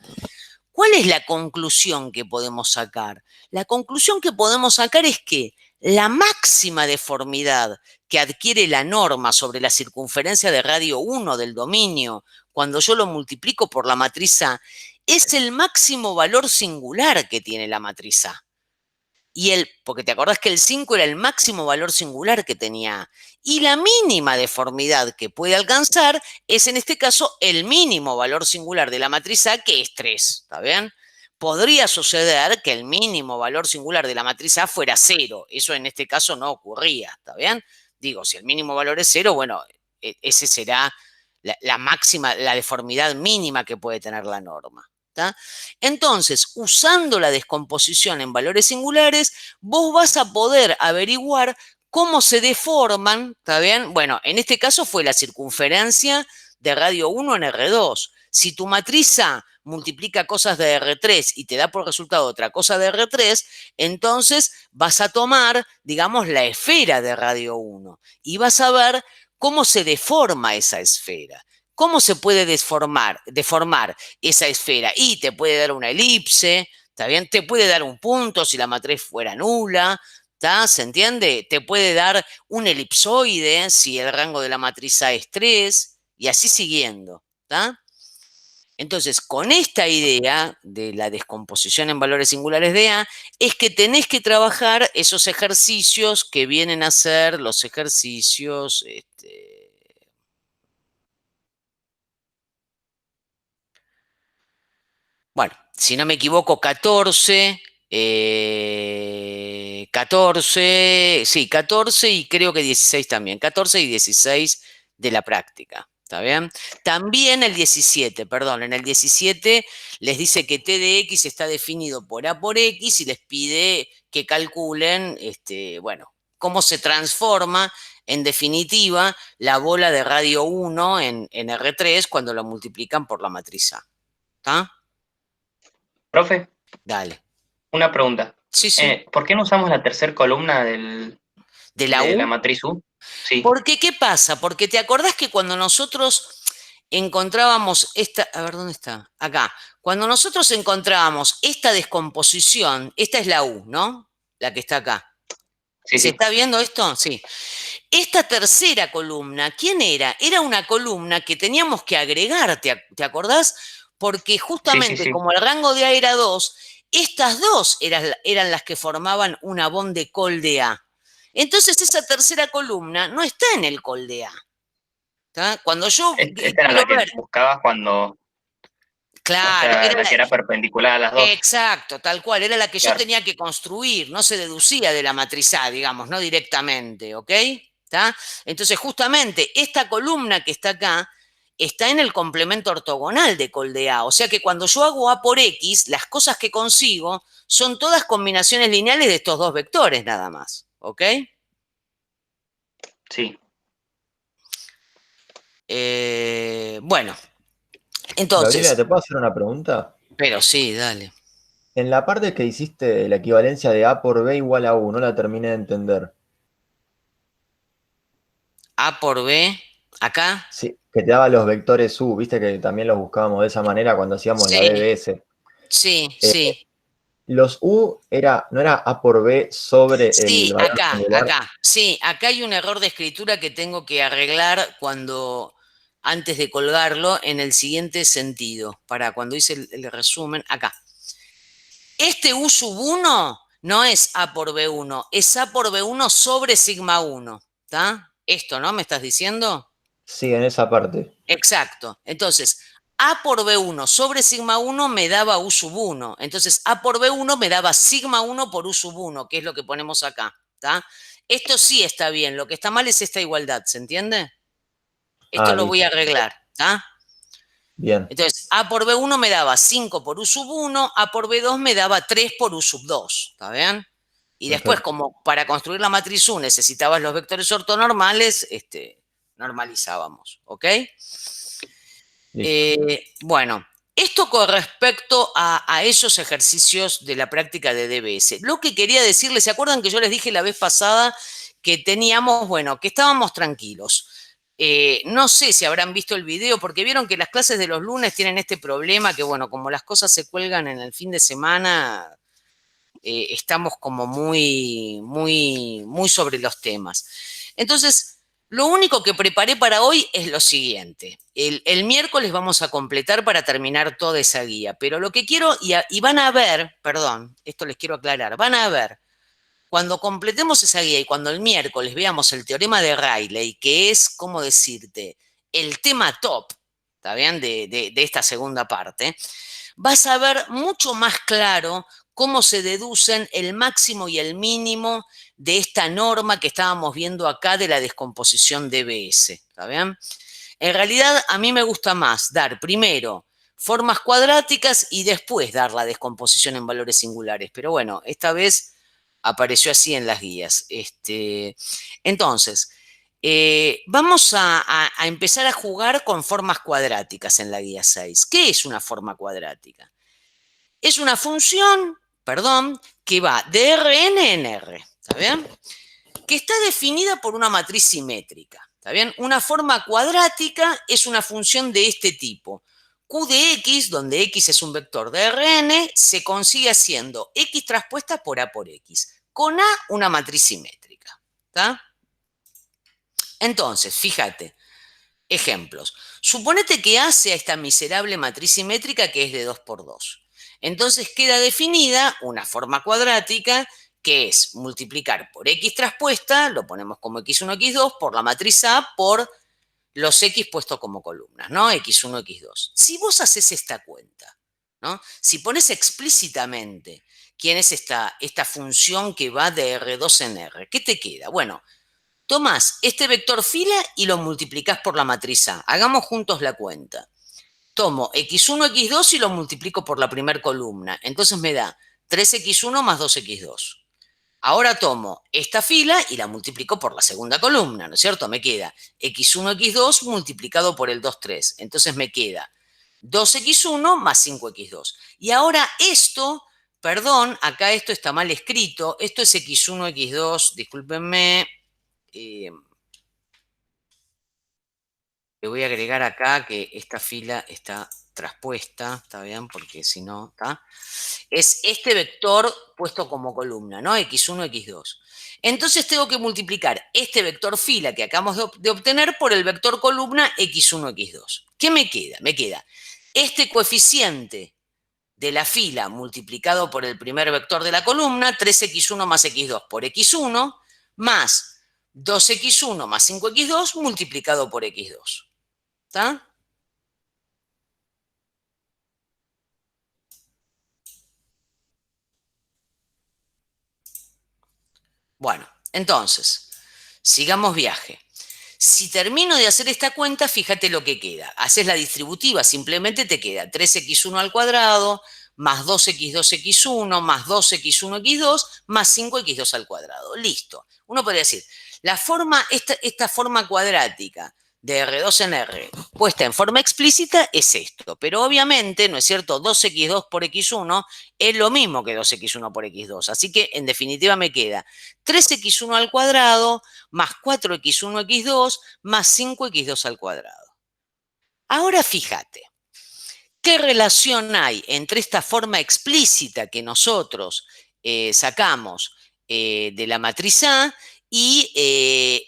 ¿Cuál es la conclusión que podemos sacar? La conclusión que podemos sacar es que la máxima deformidad que adquiere la norma sobre la circunferencia de radio 1 del dominio, cuando yo lo multiplico por la matriz A, es el máximo valor singular que tiene la matriz A. Porque te acordás que el 5 era el máximo valor singular que tenía A. Y la mínima deformidad que puede alcanzar es, en este caso, el mínimo valor singular de la matriz A, que es 3. ¿Está bien? Podría suceder que el mínimo valor singular de la matriz A fuera 0. Eso en este caso no ocurría. ¿Está bien? Digo, si el mínimo valor es 0, bueno, ese será la máxima, la deformidad mínima que puede tener la norma. ¿Tá? Entonces, usando la descomposición en valores singulares, vos vas a poder averiguar cómo se deforman, ¿está bien? Bueno, en este caso fue la circunferencia de radio 1 en R2. Si tu matriz A multiplica cosas de R3 y te da por resultado otra cosa de R3, entonces vas a tomar, digamos, la esfera de radio 1 y vas a ver cómo se deforma esa esfera. ¿Cómo se puede deformar esa esfera? Y te puede dar una elipse, ¿está bien? Te puede dar un punto si la matriz fuera nula, ¿está? ¿Se entiende? Te puede dar un elipsoide si el rango de la matriz A es 3, y así siguiendo, ¿está? Entonces, con esta idea de la descomposición en valores singulares de A, es que tenés que trabajar esos ejercicios que vienen a ser los ejercicios Bueno, si no me equivoco, 14, 14, sí, 14 y creo que 16 también, 14 y 16 de la práctica, ¿está bien? También el 17, perdón, en el 17 les dice que T de X está definido por A por X y les pide que calculen, bueno, cómo se transforma, en definitiva, la bola de radio 1 en R3 cuando lo multiplican por la matriz A, ¿está? Profe, Dale. una pregunta. Sí, sí. ¿Por qué no usamos la tercera columna ¿De la de la U? matriz U? Sí, Porque, ¿qué pasa? Porque te acordás que cuando nosotros encontrábamos esta, a ver, ¿dónde está? Acá. Cuando nosotros encontrábamos esta descomposición, esta es la U, ¿no? La que está acá. sí, ¿Se sí, está viendo esto? Sí. Esta tercera columna, ¿quién era? Era una columna que teníamos que agregar, ¿te acordás? Porque sí, sí, justamente sí. como el rango de A era 2, estas dos eran las que formaban una bond de col de A. Entonces esa tercera columna no está en el col de A. ¿Tá? Cuando yo Esta era quiero la que ver, buscabas cuando, claro, era la que era perpendicular a las dos. exacto, tal cual, era la que yo Claro, tenía que construir, no se deducía de la matriz A, digamos, no directamente, ¿ok? ¿Tá? Entonces, justamente, esta columna que está acá está en el complemento ortogonal de col de A, o sea que cuando yo hago A por X, las cosas que consigo son todas combinaciones lineales de estos dos vectores nada más, ¿ok? sí. Bueno, Gabriela, entonces, ¿te puedo hacer una pregunta? pero sí, dale. En la parte que hiciste la equivalencia de A por B igual a U, no la terminé de entender. A por B, acá, Sí, que te daba los vectores U, viste que también los buscábamos de esa manera cuando hacíamos la sí, BBS. sí, Eh, sí. los U no era A por B sobre el Sí, valor acá, singular. acá. Sí, acá hay un error de escritura que tengo que arreglar antes de colgarlo, en el siguiente sentido. Para cuando hice el resumen, acá. Este U sub 1 no es A por B1, es A por B1 sobre sigma 1. ¿Está? Esto, ¿no? ¿Me estás diciendo? Sí, en esa parte. Exacto. Entonces, A por B1 sobre sigma 1 me daba U sub 1. Entonces, A por B1 me daba sigma 1 por U sub 1, que es lo que ponemos acá. ¿Tá? Esto sí está bien. Lo que está mal es esta igualdad, ¿se entiende? Esto Ah, lo voy a listo. arreglar. ¿Tá? Bien, Entonces, A por B1 me daba 5 por U sub 1, A por B2 me daba 3 por U sub 2. ¿Está bien? Y después, perfecto. como para construir la matriz U necesitabas los vectores ortonormales, normalizábamos. ¿Ok? Listo. Bueno, esto con respecto a esos ejercicios de la práctica de DBS. Lo que quería decirles, ¿se acuerdan que yo les dije la vez pasada que teníamos, bueno, que estábamos tranquilos? No sé si habrán visto el video, porque vieron que las clases de los lunes tienen este problema, que bueno, como las cosas se cuelgan en el fin de semana, estamos como muy sobre los temas. Entonces, lo único que preparé para hoy es lo siguiente. El miércoles vamos a completar para terminar toda esa guía, pero lo que quiero, y van a ver, perdón, esto les quiero aclarar, van a ver, cuando completemos esa guía y cuando el miércoles veamos el teorema de Rayleigh, que es, ¿cómo decirte?, el tema top, ¿está bien?, de esta segunda parte, vas a ver mucho más claro cómo se deducen el máximo y el mínimo de esta norma que estábamos viendo acá de la descomposición DBS. ¿Está bien? En realidad, a mí me gusta más dar primero formas cuadráticas y después dar la descomposición en valores singulares. Pero bueno, esta vez apareció así en las guías. Entonces, vamos a empezar a jugar con formas cuadráticas en la guía 6. ¿Qué es una forma cuadrática? Es una función, perdón, que va de Rn en R, ¿está bien? Que está definida por una matriz simétrica, ¿está bien? Una forma cuadrática es una función de este tipo. Q de X, donde X es un vector de Rn, se consigue haciendo X traspuesta por A por X. Con A, una matriz simétrica, ¿está? Entonces, fíjate, ejemplos. Suponete que A sea esta miserable matriz simétrica que es de 2 por 2. Entonces queda definida una forma cuadrática que es multiplicar por X traspuesta, lo ponemos como X1, X2, por la matriz A, por los X puestos como columnas, ¿no? X1, X2. Si vos haces esta cuenta, ¿no? Si pones explícitamente quién es esta función que va de R2 en R, ¿qué te queda? Bueno, tomás este vector fila y lo multiplicás por la matriz A. Hagamos juntos la cuenta. Tomo x1, x2 y lo multiplico por la primera columna. Entonces me da 3x1 más 2x2. Ahora tomo esta fila y la multiplico por la segunda columna, ¿no es cierto? Me queda x1, x2 multiplicado por el 2, 3. Entonces me queda 2x1 más 5x2. Y ahora esto, perdón, acá esto está mal escrito. Esto es x1, x2, discúlpenme. Le voy a agregar acá que esta fila está traspuesta, ¿está bien? Porque si no, ¿está? Es este vector puesto como columna, ¿no? x1, x2. Entonces tengo que multiplicar este vector fila que acabamos de obtener por el vector columna x1, x2. ¿Qué me queda? Me queda este coeficiente de la fila multiplicado por el primer vector de la columna, 3x1 más x2 por x1, más 2x1 más 5x2 multiplicado por x2. ¿Está? Bueno, entonces, sigamos viaje. Si termino de hacer esta cuenta, fíjate lo que queda. Haces la distributiva, simplemente te queda 3x1 al cuadrado, más 2x2x1, más 2x1x2, más 5x2 al cuadrado. Listo. Uno podría decir, esta forma cuadrática de R2 en R, puesta en forma explícita, es esto. Pero obviamente, ¿no es cierto? 2x2 por x1 es lo mismo que 2x1 por x2. Así que, en definitiva, me queda 3x1 al cuadrado más 4x1x2 más 5x2 al cuadrado. Ahora fíjate, ¿qué relación hay entre esta forma explícita que nosotros sacamos de la matriz A y de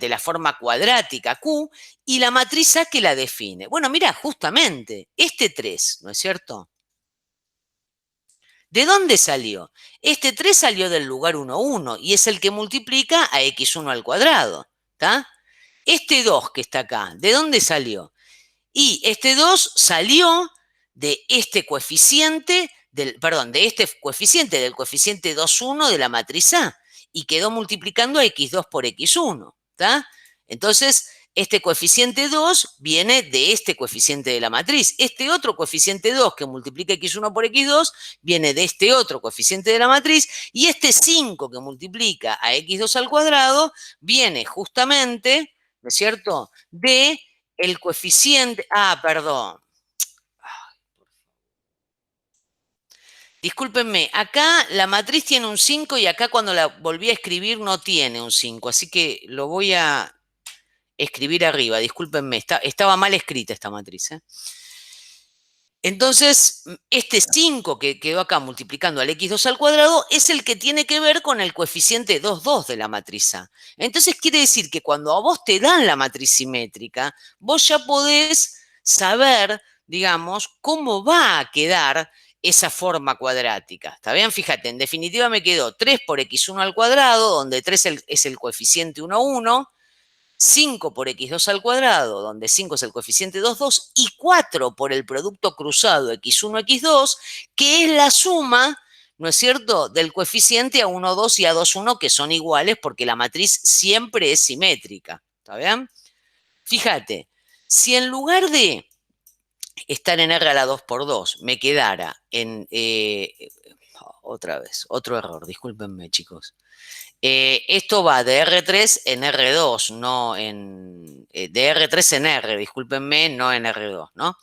la forma cuadrática Q y la matriz A que la define? Bueno, mira, justamente, este 3, ¿no es cierto? ¿De dónde salió? Este 3 salió del lugar 1, 1 y es el que multiplica a x1 al cuadrado. ¿Está? Este 2 que está acá, ¿de dónde salió? Y este 2 salió de este coeficiente, del coeficiente 2, 1 de la matriz A y quedó multiplicando a x2 por x1. ¿Está? Entonces, este coeficiente 2 viene de este coeficiente de la matriz. Este otro coeficiente 2 que multiplica x1 por x2 viene de este otro coeficiente de la matriz. Y este 5 que multiplica a x2 al cuadrado viene justamente, ¿no es cierto?, de el coeficiente... perdón. Discúlpenme, acá la matriz tiene un 5 y acá cuando la volví a escribir no tiene un 5. Así que lo voy a escribir arriba, discúlpenme, estaba mal escrita esta matriz. Entonces, este 5 que quedó acá multiplicando al x2 al cuadrado es el que tiene que ver con el coeficiente 2, 2 de la matriz A. Entonces, quiere decir que cuando a vos te dan la matriz simétrica, vos ya podés saber, digamos, cómo va a quedar esa forma cuadrática. ¿Está bien? Fíjate, en definitiva me quedó 3 por x1 al cuadrado, donde 3 es el coeficiente 1, 1, 5 por x2 al cuadrado, donde 5 es el coeficiente 2, 2, y 4 por el producto cruzado x1, x2, que es la suma, ¿no es cierto?, del coeficiente A1, 2 y A2, 1, que son iguales porque la matriz siempre es simétrica. ¿Está bien? Fíjate, si en lugar de estar en R a la 2 por 2 me quedara en... otra vez, otro error, discúlpenme, chicos. Esto va de R3 en R2, no en... de R3 en R, discúlpenme, no en R2, ¿no?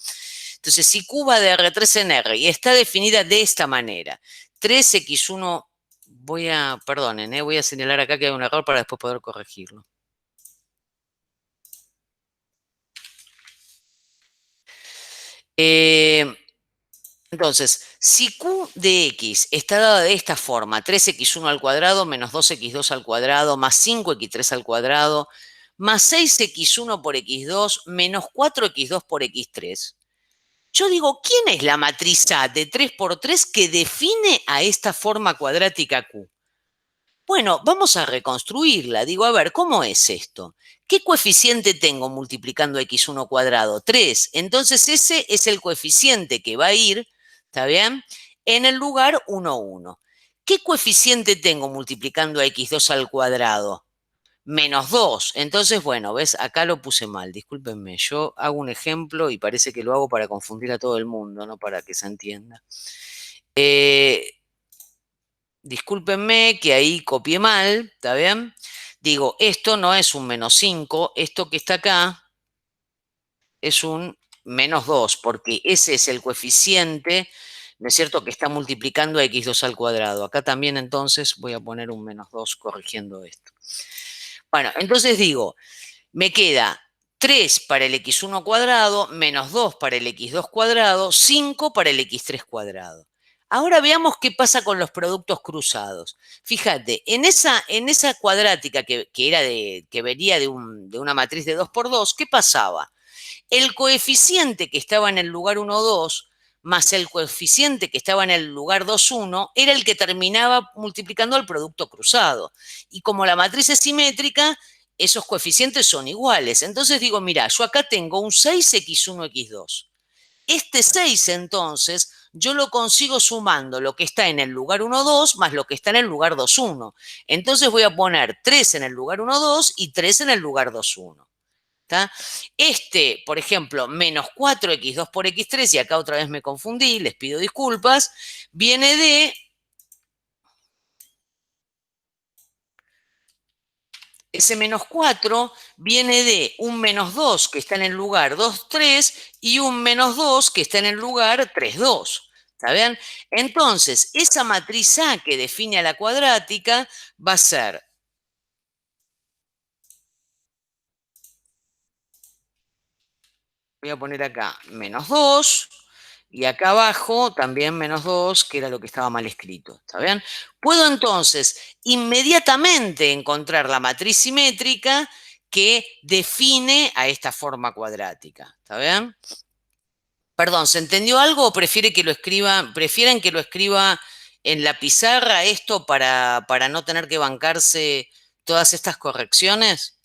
Entonces, si Q va de R3 en R y está definida de esta manera, 3x1, perdonen, voy a señalar acá que hay un error para después poder corregirlo. Entonces, si Q de X está dada de esta forma, 3x1 al cuadrado menos 2x2 al cuadrado más 5x3 al cuadrado más 6x1 por x2 menos 4x2 por x3, yo digo, ¿quién es la matriz A de 3 por 3 que define a esta forma cuadrática Q? Bueno, vamos a reconstruirla. Digo, a ver, ¿cómo es esto? ¿Qué coeficiente tengo multiplicando x1 cuadrado? 3. Entonces ese es el coeficiente que va a ir, ¿está bien?, en el lugar 1, 1. ¿Qué coeficiente tengo multiplicando a x2 al cuadrado? Menos 2. Entonces, bueno, ¿ves? Acá lo puse mal, discúlpenme. Yo hago un ejemplo y parece que lo hago para confundir a todo el mundo, no para que se entienda. Discúlpenme que ahí copié mal, ¿está bien? Digo, esto no es un menos 5, esto que está acá es un menos 2, porque ese es el coeficiente, ¿no es cierto?, que está multiplicando a x2 al cuadrado. Acá también entonces voy a poner un menos 2 corrigiendo esto. Bueno, entonces digo, me queda 3 para el x1 cuadrado, menos 2 para el x2 cuadrado, 5 para el x3 cuadrado. Ahora veamos qué pasa con los productos cruzados. Fíjate, en esa cuadrática que venía de una matriz de 2 por 2, ¿qué pasaba? El coeficiente que estaba en el lugar 1, 2 más el coeficiente que estaba en el lugar 2, 1 era el que terminaba multiplicando al producto cruzado. Y como la matriz es simétrica, esos coeficientes son iguales. Entonces digo, mira, yo acá tengo un 6x1, x2. Este 6, entonces, yo lo consigo sumando lo que está en el lugar 1, 2 más lo que está en el lugar 2, 1. Entonces voy a poner 3 en el lugar 1, 2 y 3 en el lugar 2, 1. ¿Está? Por ejemplo, menos 4x2 por x3, y acá otra vez me confundí, les pido disculpas, viene de ese menos 4 viene de un menos 2 que está en el lugar 2, 3 y un menos 2 que está en el lugar 3, 2. ¿Está bien? Entonces, esa matriz A que define a la cuadrática va a ser voy a poner acá menos 2 y acá abajo también menos 2, que era lo que estaba mal escrito. ¿Está bien? Puedo entonces inmediatamente encontrar la matriz simétrica que define a esta forma cuadrática. ¿Está bien? Perdón, ¿se entendió algo o prefieren que lo escriba en la pizarra esto para no tener que bancarse todas estas correcciones?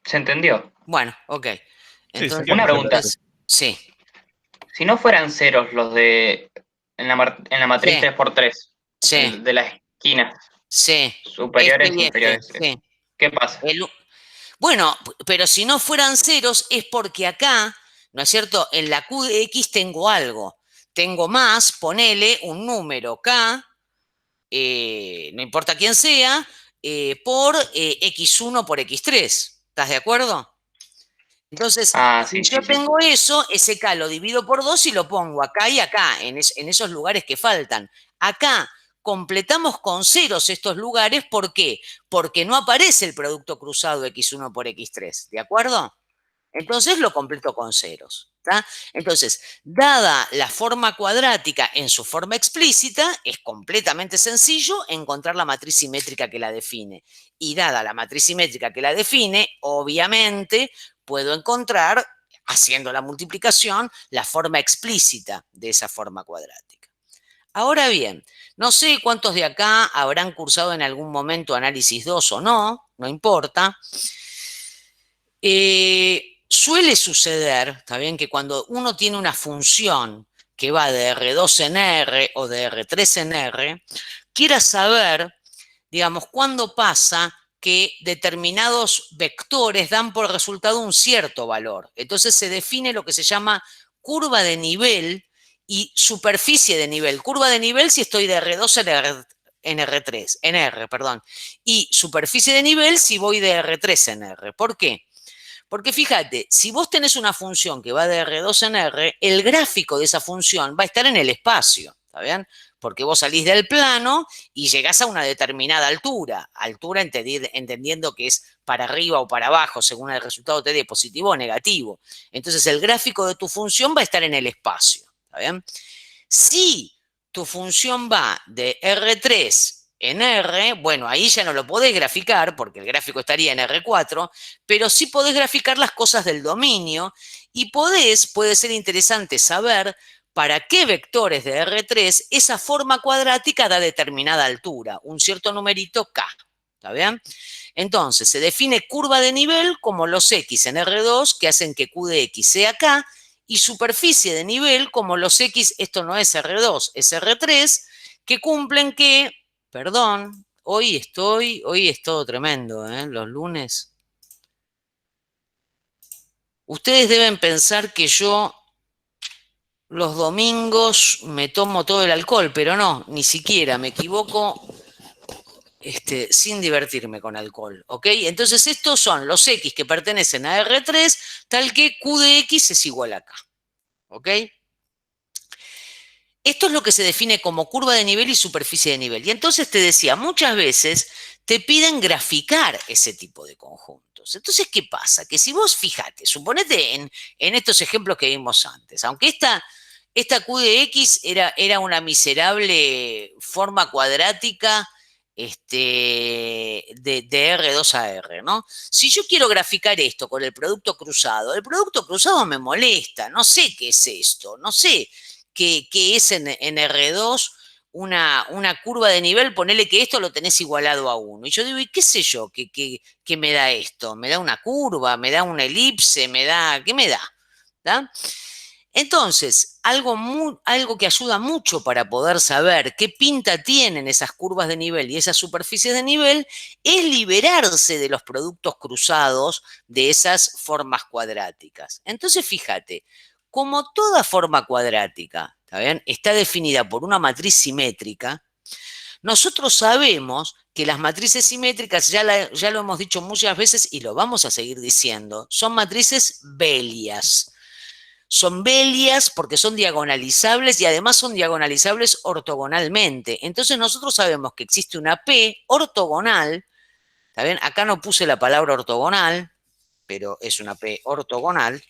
¿Se entendió? Bueno, ok. Entonces, Una pregunta. Sí. Si no fueran ceros los de en la matriz Sí. 3x3, Sí. de las esquinas, Sí. superiores e inferiores, Sí. ¿qué pasa? Bueno, pero si no fueran ceros es porque acá, ¿no es cierto?, en la Q de X tengo algo. Tengo más, ponele un número K, no importa quién sea, por X1 por X3. ¿Estás de acuerdo? Entonces, si yo tengo eso, ese K lo divido por 2 y lo pongo acá y acá, en esos lugares que faltan. Acá completamos con ceros estos lugares, ¿por qué? Porque no aparece el producto cruzado x1 por x3, ¿de acuerdo? Entonces lo completo con ceros. ¿Tá? Entonces, dada la forma cuadrática en su forma explícita, es completamente sencillo encontrar la matriz simétrica que la define. Y dada la matriz simétrica que la define, obviamente puedo encontrar, haciendo la multiplicación, la forma explícita de esa forma cuadrática. Ahora bien, no sé cuántos de acá habrán cursado en algún momento análisis 2 o no, no importa. Suele suceder, está bien, que cuando uno tiene una función que va de R2 en R o de R3 en R, quiera saber, digamos, cuándo pasa que determinados vectores dan por resultado un cierto valor. Entonces se define lo que se llama curva de nivel y superficie de nivel. Curva de nivel si estoy de R2 en R, perdón, y superficie de nivel si voy de R3 en R. ¿Por qué? Porque fíjate, si vos tenés una función que va de R2 en R, el gráfico de esa función va a estar en el espacio, ¿está bien? Porque vos salís del plano y llegás a una determinada altura. Altura entendiendo que es para arriba o para abajo, según el resultado te dé, positivo o negativo. Entonces, el gráfico de tu función va a estar en el espacio, ¿está bien? Si tu función va de R3 en R, bueno, ahí ya no lo podés graficar porque el gráfico estaría en R4, pero sí podés graficar las cosas del dominio y puede ser interesante saber para qué vectores de R3 esa forma cuadrática da determinada altura, un cierto numerito K. ¿Está bien? Entonces, se define curva de nivel como los X en R2 que hacen que Q de X sea K, y superficie de nivel como los X, esto no es R2, es R3, que cumplen que, perdón, hoy es todo tremendo, ¿eh? Los lunes. Ustedes deben pensar que yo los domingos me tomo todo el alcohol, pero no, ni siquiera, me equivoco sin divertirme con alcohol, ¿ok? Entonces estos son los X que pertenecen a R3, tal que Q de X es igual a K, ¿ok? Esto es lo que se define como curva de nivel y superficie de nivel. Y entonces te decía, muchas veces te piden graficar ese tipo de conjuntos. Entonces, ¿qué pasa? Que si vos fijate, suponete en estos ejemplos que vimos antes, aunque esta Q de X era una miserable forma cuadrática de R2 a R, ¿no? Si yo quiero graficar esto con el producto cruzado me molesta, no sé qué es esto, no sé qué es en R2 una curva de nivel, ponele que esto lo tenés igualado a 1. Y yo digo, ¿y qué sé yo? ¿Qué me da esto? ¿Me da una curva? ¿Me da una elipse? ¿Qué me da? ¿Da? Entonces, algo que ayuda mucho para poder saber qué pinta tienen esas curvas de nivel y esas superficies de nivel es liberarse de los productos cruzados de esas formas cuadráticas. Entonces, fíjate, como toda forma cuadrática, ¿está bien?, está definida por una matriz simétrica, nosotros sabemos que las matrices simétricas, ya lo hemos dicho muchas veces y lo vamos a seguir diciendo, son matrices Bélias. Son Bélias porque son diagonalizables y además son diagonalizables ortogonalmente. Entonces nosotros sabemos que existe una P ortogonal, ¿está bien? Acá no puse la palabra ortogonal, pero es una P ortogonal,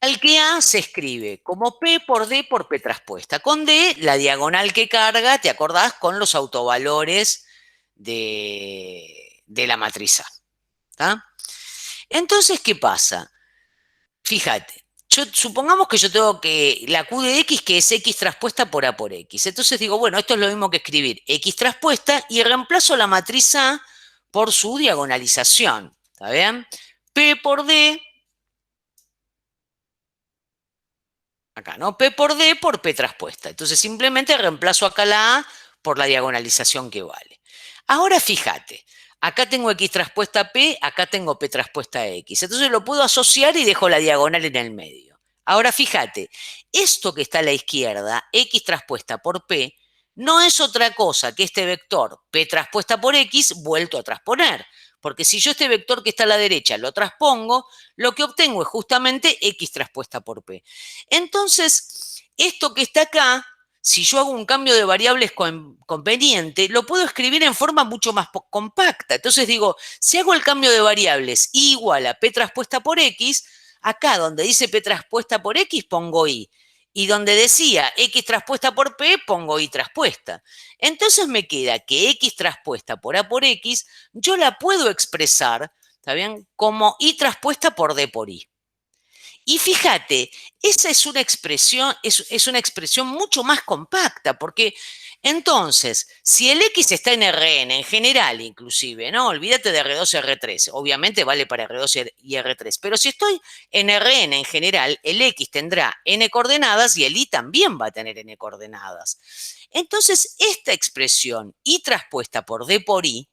al que A se escribe como P por D por P traspuesta. Con D, la diagonal que carga, ¿te acordás? Con los autovalores de la matriz A. ¿Está? Entonces, ¿qué pasa? Fíjate, supongamos que yo tengo la Q de X, que es X traspuesta por A por X. Entonces digo, bueno, esto es lo mismo que escribir X traspuesta y reemplazo la matriz A por su diagonalización. ¿Está bien? P por D, acá, ¿no? P por D por P traspuesta. Entonces simplemente reemplazo acá la A por la diagonalización que vale. Ahora fíjate, acá tengo X traspuesta P, acá tengo P traspuesta X. Entonces lo puedo asociar y dejo la diagonal en el medio. Ahora fíjate, esto que está a la izquierda, X traspuesta por P, no es otra cosa que este vector P traspuesta por X vuelto a transponer. Porque si yo este vector que está a la derecha lo transpongo, lo que obtengo es justamente X traspuesta por P. Entonces, esto que está acá, si yo hago un cambio de variables conveniente, lo puedo escribir en forma mucho más compacta. Entonces digo, si hago el cambio de variables I igual a P traspuesta por X, acá donde dice P traspuesta por X pongo I. Y donde decía X traspuesta por P, pongo Y traspuesta. Entonces me queda que X traspuesta por A por X, yo la puedo expresar, ¿está bien?, como Y traspuesta por D por I. Y fíjate, esa es una expresión mucho más compacta, porque entonces, si el X está en Rn, en general inclusive, ¿no? Olvídate de R2 y R3, obviamente vale para R2 y R3, pero si estoy en Rn en general, el X tendrá n coordenadas y el Y también va a tener n coordenadas. Entonces, esta expresión Y traspuesta por D por I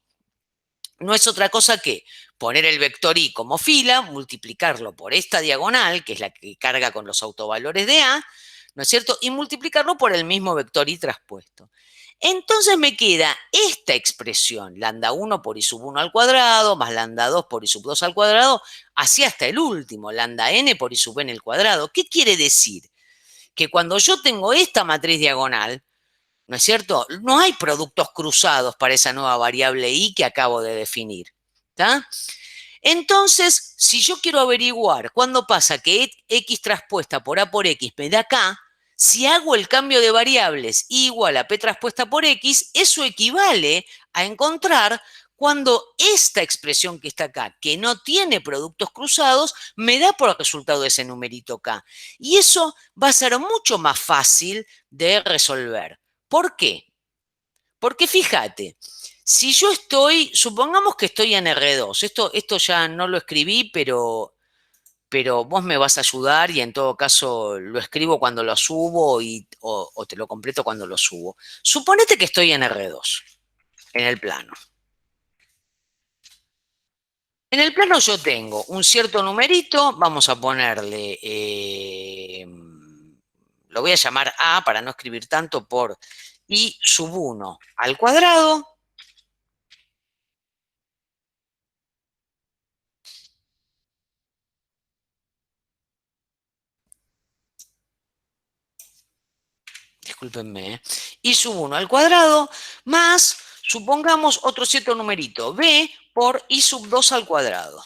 no es otra cosa que poner el vector I como fila, multiplicarlo por esta diagonal, que es la que carga con los autovalores de A, ¿no es cierto? Y multiplicarlo por el mismo vector I traspuesto. Entonces me queda esta expresión, lambda 1 por I sub 1 al cuadrado, más lambda 2 por I sub 2 al cuadrado, así hasta el último, lambda n por I sub n al cuadrado. ¿Qué quiere decir? Que cuando yo tengo esta matriz diagonal, ¿no es cierto?, no hay productos cruzados para esa nueva variable I que acabo de definir. ¿Está? Entonces, si yo quiero averiguar cuándo pasa que X traspuesta por A por X me da K, si hago el cambio de variables I igual a P traspuesta por X, eso equivale a encontrar cuando esta expresión que está acá, que no tiene productos cruzados, me da por resultado ese numerito K. Y eso va a ser mucho más fácil de resolver. ¿Por qué? Porque fíjate, si yo estoy, supongamos que estoy en R2, esto ya no lo escribí, pero vos me vas a ayudar y en todo caso lo escribo cuando lo subo o te lo completo cuando lo subo. Suponete que estoy en R2, en el plano. En el plano yo tengo un cierto numerito, vamos a ponerle, lo voy a llamar A para no escribir tanto por I sub 1 al cuadrado. Discúlpenme, I sub 1 al cuadrado más, supongamos, otro cierto numerito, B por I sub 2 al cuadrado.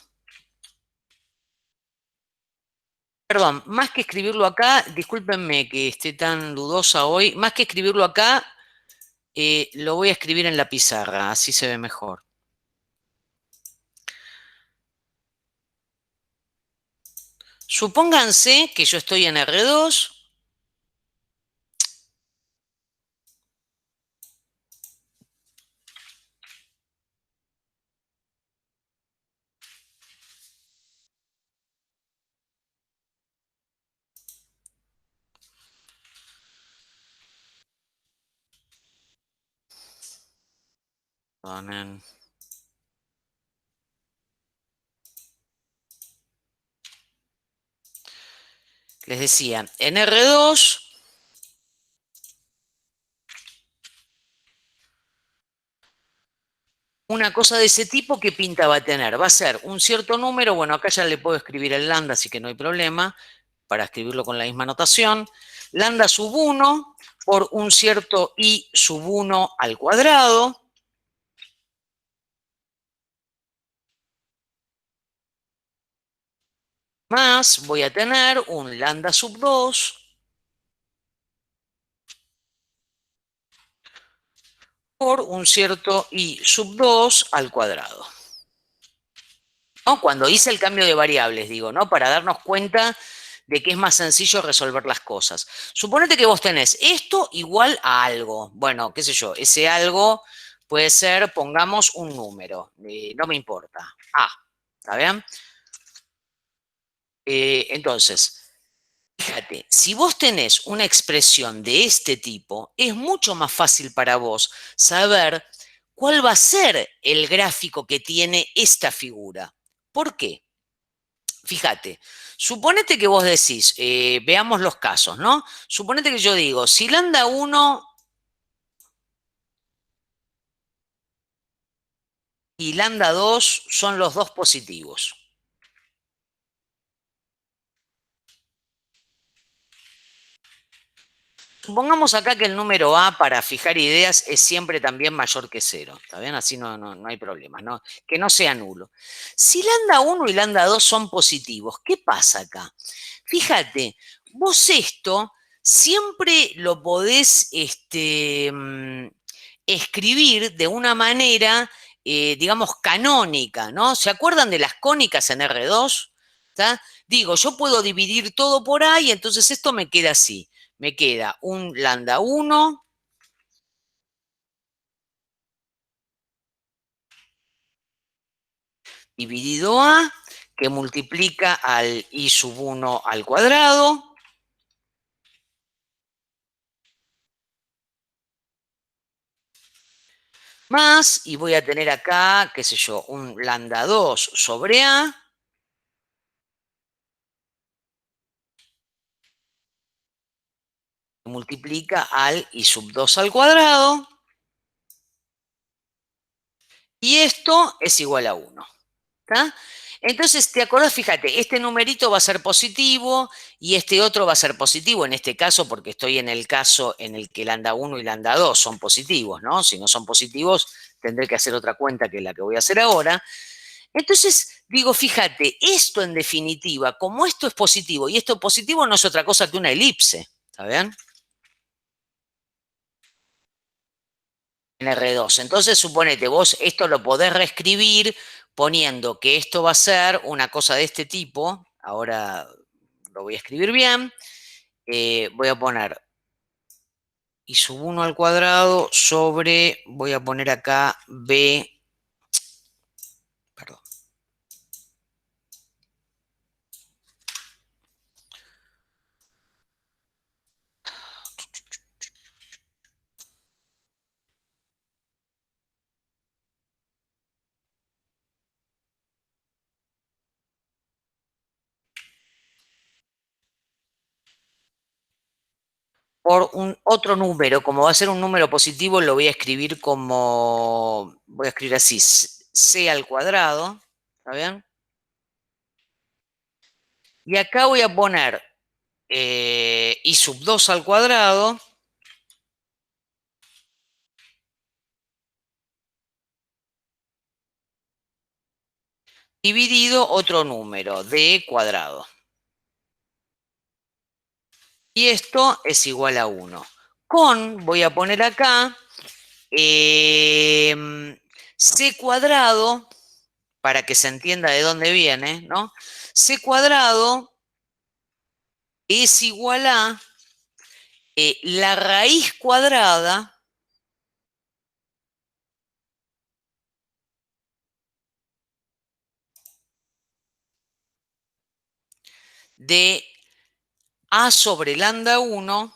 Perdón, más que escribirlo acá, discúlpenme que esté tan dudosa hoy, más que escribirlo acá, lo voy a escribir en la pizarra, así se ve mejor. Supónganse que yo estoy en R2. Perdonen. Les decía, en R2 una cosa de ese tipo, ¿qué pinta va a tener? Va a ser un cierto número, bueno, acá ya le puedo escribir el lambda, así que no hay problema, para escribirlo con la misma notación. Lambda sub 1 por un cierto I sub 1 al cuadrado. Más voy a tener un lambda sub 2 por un cierto I sub 2 al cuadrado. ¿No? Cuando hice el cambio de variables, digo, ¿no? Para darnos cuenta de que es más sencillo resolver las cosas. Suponete que vos tenés esto igual a algo. Bueno, qué sé yo, ese algo puede ser, pongamos un número, no me importa, A, ¿está bien? Entonces, fíjate, si vos tenés una expresión de este tipo, es mucho más fácil para vos saber cuál va a ser el gráfico que tiene esta figura. ¿Por qué? Fíjate, suponete que vos decís, veamos los casos, ¿no? Suponete que yo digo, si lambda 1 y lambda 2 son los dos positivos. Supongamos acá que el número A para fijar ideas es siempre también mayor que 0, ¿está bien? Así no hay problema, ¿no? Que no sea nulo. Si lambda 1 y lambda 2 son positivos, ¿qué pasa acá? Fíjate, vos esto siempre lo podés escribir de una manera, digamos, canónica, ¿no? ¿Se acuerdan de las cónicas en R2? ¿Está? Digo, yo puedo dividir todo por A y entonces esto me queda así. Me queda un lambda 1 dividido A, que multiplica al I sub 1 al cuadrado, más, y voy a tener acá, qué sé yo, un lambda 2 sobre A, que multiplica al I sub 2 al cuadrado, y esto es igual a 1. ¿Está? Entonces, ¿te acordás? Fíjate, este numerito va a ser positivo y este otro va a ser positivo, en este caso, porque estoy en el caso en el que lambda 1 y lambda 2 son positivos, ¿no? Si no son positivos, tendré que hacer otra cuenta que la que voy a hacer ahora. Entonces, digo, fíjate, esto en definitiva, como esto es positivo y esto positivo no es otra cosa que una elipse, ¿está bien? en R2. Entonces, suponete, vos esto lo podés reescribir poniendo que esto va a ser una cosa de este tipo. Ahora lo voy a escribir bien. Voy a poner y sub 1 al cuadrado sobre, voy a poner acá B, perdón. Por un otro número, como va a ser un número positivo, lo voy a escribir como, voy a escribir así, C al cuadrado, ¿está bien? Y acá voy a poner y sub 2 al cuadrado dividido otro número, d cuadrado. Y esto es igual a 1. Voy a poner acá, c cuadrado, para que se entienda de dónde viene, ¿no? C cuadrado es igual a la raíz cuadrada de a sobre lambda 1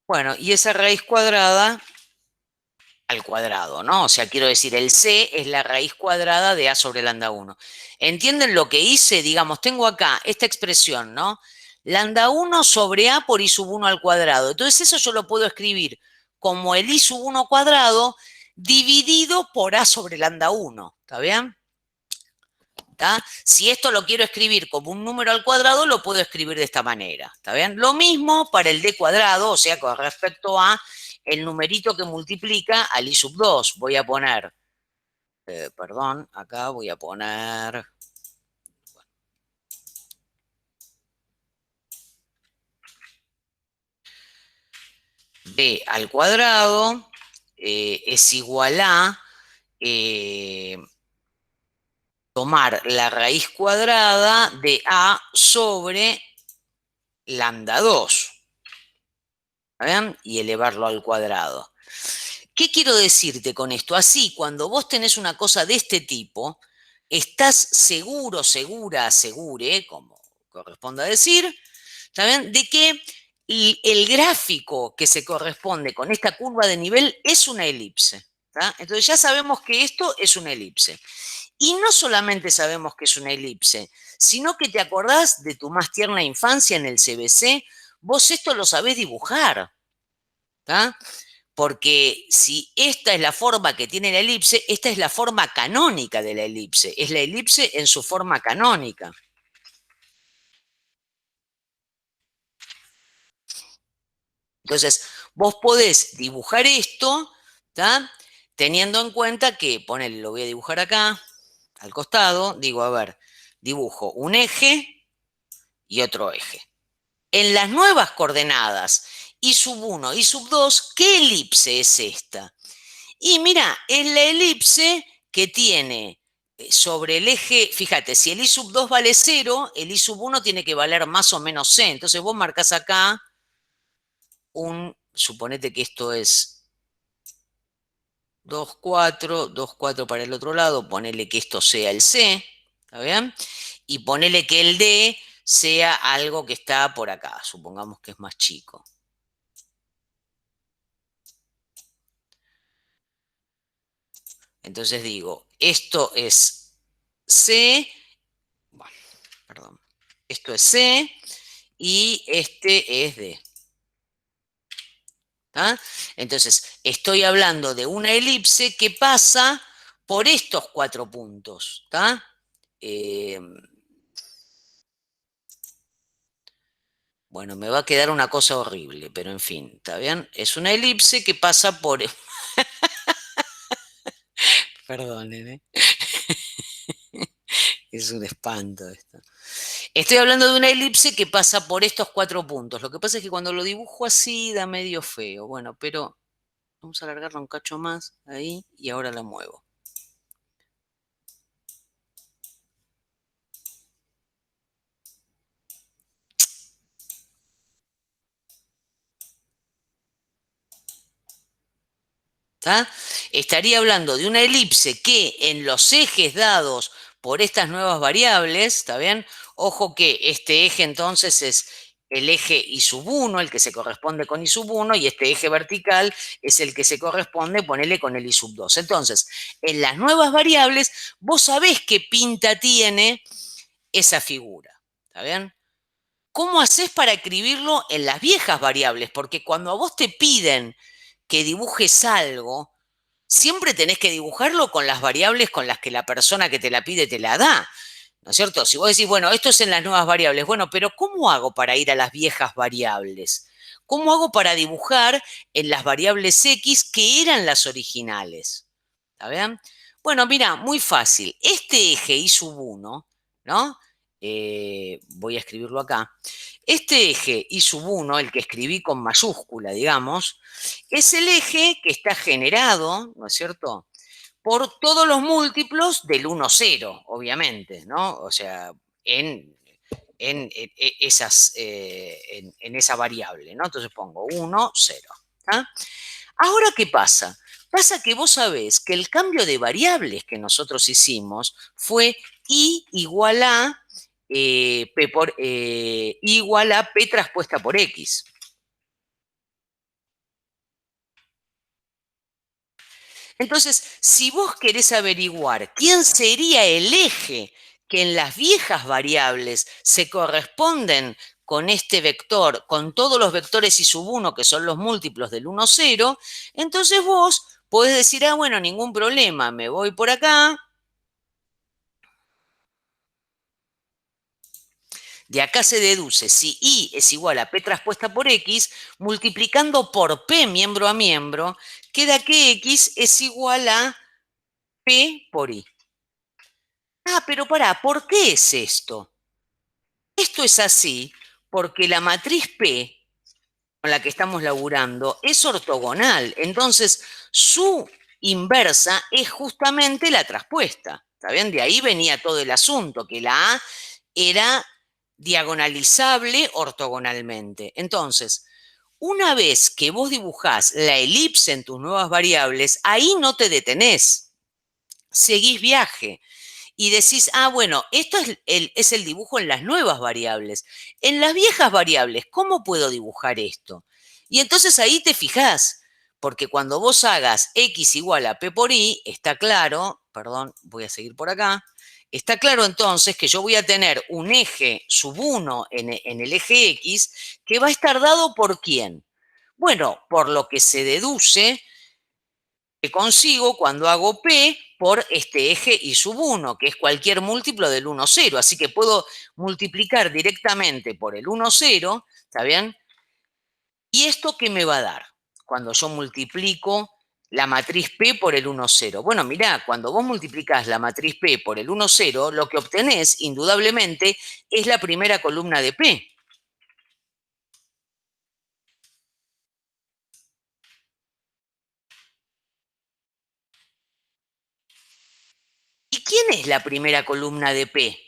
bueno, y esa raíz cuadrada al cuadrado, ¿no? O sea, quiero decir, el c es la raíz cuadrada de a sobre lambda 1. ¿Entienden lo que hice? Digamos, tengo acá esta expresión, ¿no? Lambda 1 sobre a por i sub 1 al cuadrado. Entonces eso yo lo puedo escribir como el i sub 1 cuadrado dividido por a sobre lambda 1. ¿Está bien? ¿Tá? Si esto lo quiero escribir como un número al cuadrado, lo puedo escribir de esta manera. ¿Está bien? Lo mismo para el d cuadrado, o sea, con respecto a el numerito que multiplica al i sub 2. Voy a poner, perdón, acá voy a poner d al cuadrado es igual a tomar la raíz cuadrada de a sobre lambda 2. ¿Está bien? Y elevarlo al cuadrado. ¿Qué quiero decirte con esto? Así, cuando vos tenés una cosa de este tipo, estás seguro, segura, segure, como corresponde decir, ¿está bien? De que el gráfico que se corresponde con esta curva de nivel es una elipse. ¿Tá? Entonces ya sabemos que esto es una elipse. Y no solamente sabemos que es una elipse, sino que te acordás de tu más tierna infancia en el CBC, vos esto lo sabés dibujar. ¿Tá? Porque si esta es la forma que tiene la elipse, esta es la forma canónica de la elipse. Es la elipse en su forma canónica. Entonces, vos podés dibujar esto, ¿tá? Teniendo en cuenta que, ponele, lo voy a dibujar acá, al costado, digo, a ver, dibujo un eje y otro eje. En las nuevas coordenadas, y sub 1 y sub 2, ¿qué elipse es esta? Y mira, es la elipse que tiene sobre el eje, fíjate, si el i sub 2 vale 0, el i sub 1 tiene que valer más o menos c. Entonces vos marcás acá suponete que esto es 2, 4, 2, 4 para el otro lado, ponele que esto sea el c, ¿está bien? Y ponele que el d sea algo que está por acá, supongamos que es más chico. Entonces digo, esto es C, bueno, perdón, esto es C y este es D. ¿Tá? Entonces, estoy hablando de una elipse que pasa por estos 4 puntos. ¿Tá? Bueno, me va a quedar una cosa horrible, pero en fin, ¿está bien? Es una elipse que pasa por... Perdonen, ¿eh? Es un espanto esto. Estoy hablando de una elipse que pasa por estos 4 puntos. Lo que pasa es que cuando lo dibujo así da medio feo. Bueno, pero vamos a alargarla un cacho más ahí y ahora la muevo. ¿Tá? Estaría hablando de una elipse que en los ejes dados por estas nuevas variables, ¿está bien? Ojo que este eje entonces es el eje I sub 1, el que se corresponde con I sub 1, y este eje vertical es el que se corresponde, ponele, con el I sub 2. Entonces, en las nuevas variables, vos sabés qué pinta tiene esa figura, ¿está bien? ¿Cómo haces para escribirlo en las viejas variables? Porque cuando a vos te piden que dibujes algo, siempre tenés que dibujarlo con las variables con las que la persona que te la pide te la da, ¿no es cierto? Si vos decís, bueno, esto es en las nuevas variables, bueno, pero ¿cómo hago para ir a las viejas variables? ¿Cómo hago para dibujar en las variables X que eran las originales? ¿Está bien? Bueno, mira, muy fácil. Este eje I sub 1, ¿no? Voy a escribirlo acá. Este eje I sub 1, el que escribí con mayúscula, digamos, es el eje que está generado, ¿no es cierto?, por todos los múltiplos del 1, 0, obviamente, ¿no? O sea, en esa variable, ¿no? Entonces pongo 1, 0. ¿Ah? Ahora, ¿qué pasa? Pasa que vos sabés que el cambio de variables que nosotros hicimos fue I igual a I igual a P traspuesta por X. Entonces, si vos querés averiguar quién sería el eje que en las viejas variables se corresponden con este vector, con todos los vectores I sub 1, que son los múltiplos del 1, 0, entonces vos podés decir, ah, bueno, ningún problema, me voy por acá. De acá se deduce, si I es igual a P traspuesta por X, multiplicando por P miembro a miembro, queda que X es igual a P por I. Ah, pero pará, ¿por qué es esto? Esto es así porque la matriz P con la que estamos laburando es ortogonal. Entonces, su inversa es justamente la traspuesta. ¿Está bien? De ahí venía todo el asunto, que la A era diagonalizable ortogonalmente. Entonces, una vez que vos dibujás la elipse en tus nuevas variables, ahí no te detenés, seguís viaje. Y decís, ah, bueno, esto es el dibujo en las nuevas variables. En las viejas variables, ¿cómo puedo dibujar esto? Y entonces ahí te fijás, porque cuando vos hagas X igual a P por I, está claro, perdón, voy a seguir por acá, está claro entonces que yo voy a tener un eje sub 1 en el eje X que va a estar dado por ¿quién? Bueno, por lo que se deduce que consigo cuando hago P por este eje I sub 1, que es cualquier múltiplo del 1, 0. Así que puedo multiplicar directamente por el 1, 0, ¿está bien? ¿Y esto qué me va a dar cuando yo multiplico la matriz P por el 1, 0? Bueno, mirá, cuando vos multiplicás la matriz P por el 1, 0, lo que obtenés, indudablemente, es la primera columna de P. ¿Y quién es la primera columna de P?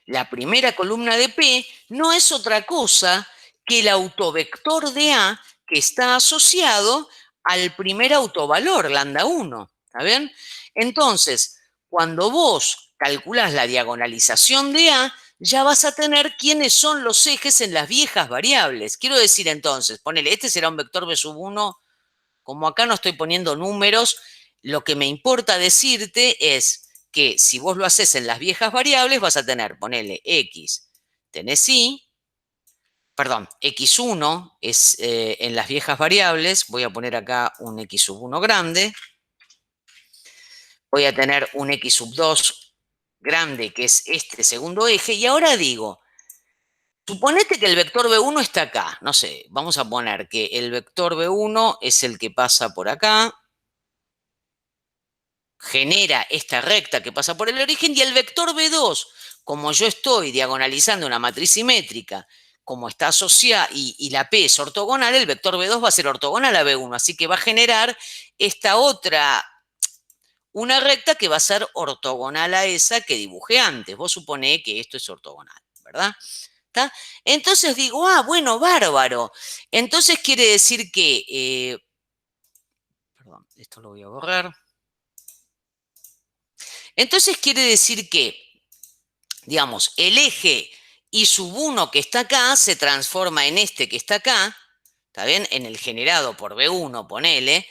La primera columna de P no es otra cosa que el autovector de A que está asociado al primer autovalor, lambda 1. ¿Está bien? Entonces, cuando vos calculás la diagonalización de A, ya vas a tener quiénes son los ejes en las viejas variables. Quiero decir entonces, ponele, este será un vector B sub 1. Como acá no estoy poniendo números, lo que me importa decirte es que si vos lo haces en las viejas variables, vas a tener, ponele X, tenés Y, perdón, X1 es en las viejas variables, voy a poner acá un X sub 1 grande, voy a tener un X sub 2 grande, que es este segundo eje, y ahora digo, suponete que el vector B1 está acá, no sé, vamos a poner que el vector B1 es el que pasa por acá, genera esta recta que pasa por el origen, y el vector B2, como yo estoy diagonalizando una matriz simétrica, como está asociada y la P es ortogonal, el vector B2 va a ser ortogonal a B1, así que va a generar esta otra, una recta que va a ser ortogonal a esa que dibujé antes. Vos suponés que esto es ortogonal, ¿verdad? ¿Está? Entonces digo, bueno, bárbaro. Entonces quiere decir que, perdón, esto lo voy a borrar. Entonces quiere decir que, digamos, el eje I sub 1 que está acá se transforma en este que está acá, ¿está bien? En el generado por B1, ponele,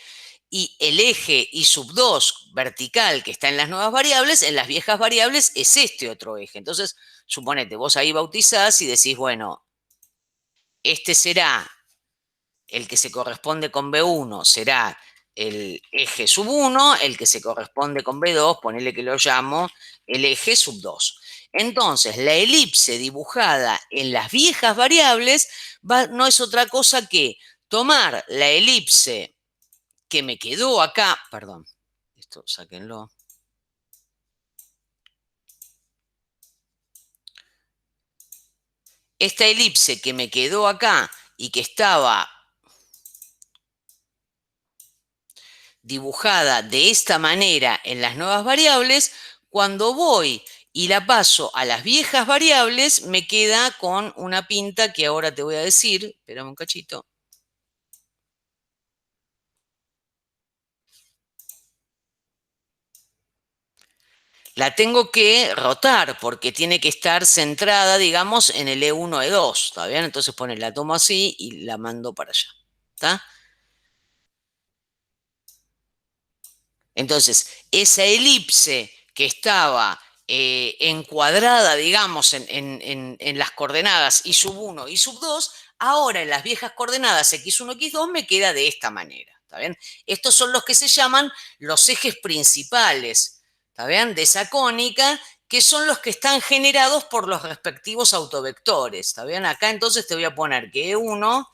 y el eje I sub 2 vertical que está en las nuevas variables, en las viejas variables, es este otro eje. Entonces, suponete, vos ahí bautizás y decís, bueno, este será el que se corresponde con B1, será el eje sub 1, el que se corresponde con B2, ponele que lo llamo el eje sub 2. Entonces, la elipse dibujada en las viejas variables no es otra cosa que tomar la elipse que me quedó acá, perdón, esto sáquenlo. Esta elipse que me quedó acá y que estaba dibujada de esta manera en las nuevas variables, cuando voy y la paso a las viejas variables, me queda con una pinta que ahora te voy a decir. Espérame un cachito. La tengo que rotar porque tiene que estar centrada, digamos, en el E1, E2, ¿está bien? Entonces la tomo así y la mando para allá, ¿está? Entonces, esa elipse que estaba encuadrada, digamos, en las coordenadas I sub 1 y sub 2, ahora en las viejas coordenadas x1, x2 me queda de esta manera, ¿está bien? Estos son los que se llaman los ejes principales, ¿está bien? De esa cónica, que son los que están generados por los respectivos autovectores, ¿está bien? Acá entonces te voy a poner que E1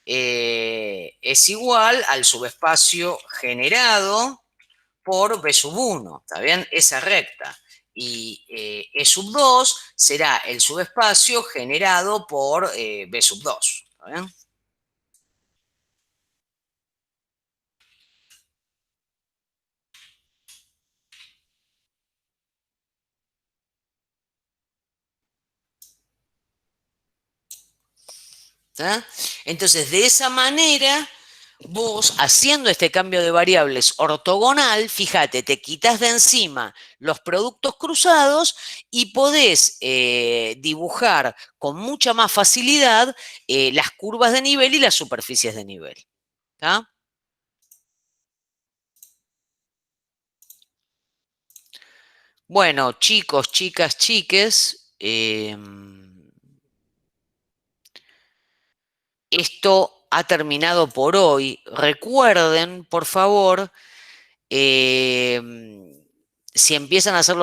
es igual al subespacio generado por B sub 1, ¿está bien? Esa recta. Y E sub 2 será el subespacio generado por B sub 2, ¿está bien? ¿Está? Entonces, de esa manera, vos haciendo este cambio de variables ortogonal, fíjate, te quitas de encima los productos cruzados y podés dibujar con mucha más facilidad las curvas de nivel y las superficies de nivel. ¿Está? Bueno, chicos, chicas, chiques, esto ha terminado por hoy. Recuerden, por favor, si empiezan a hacer los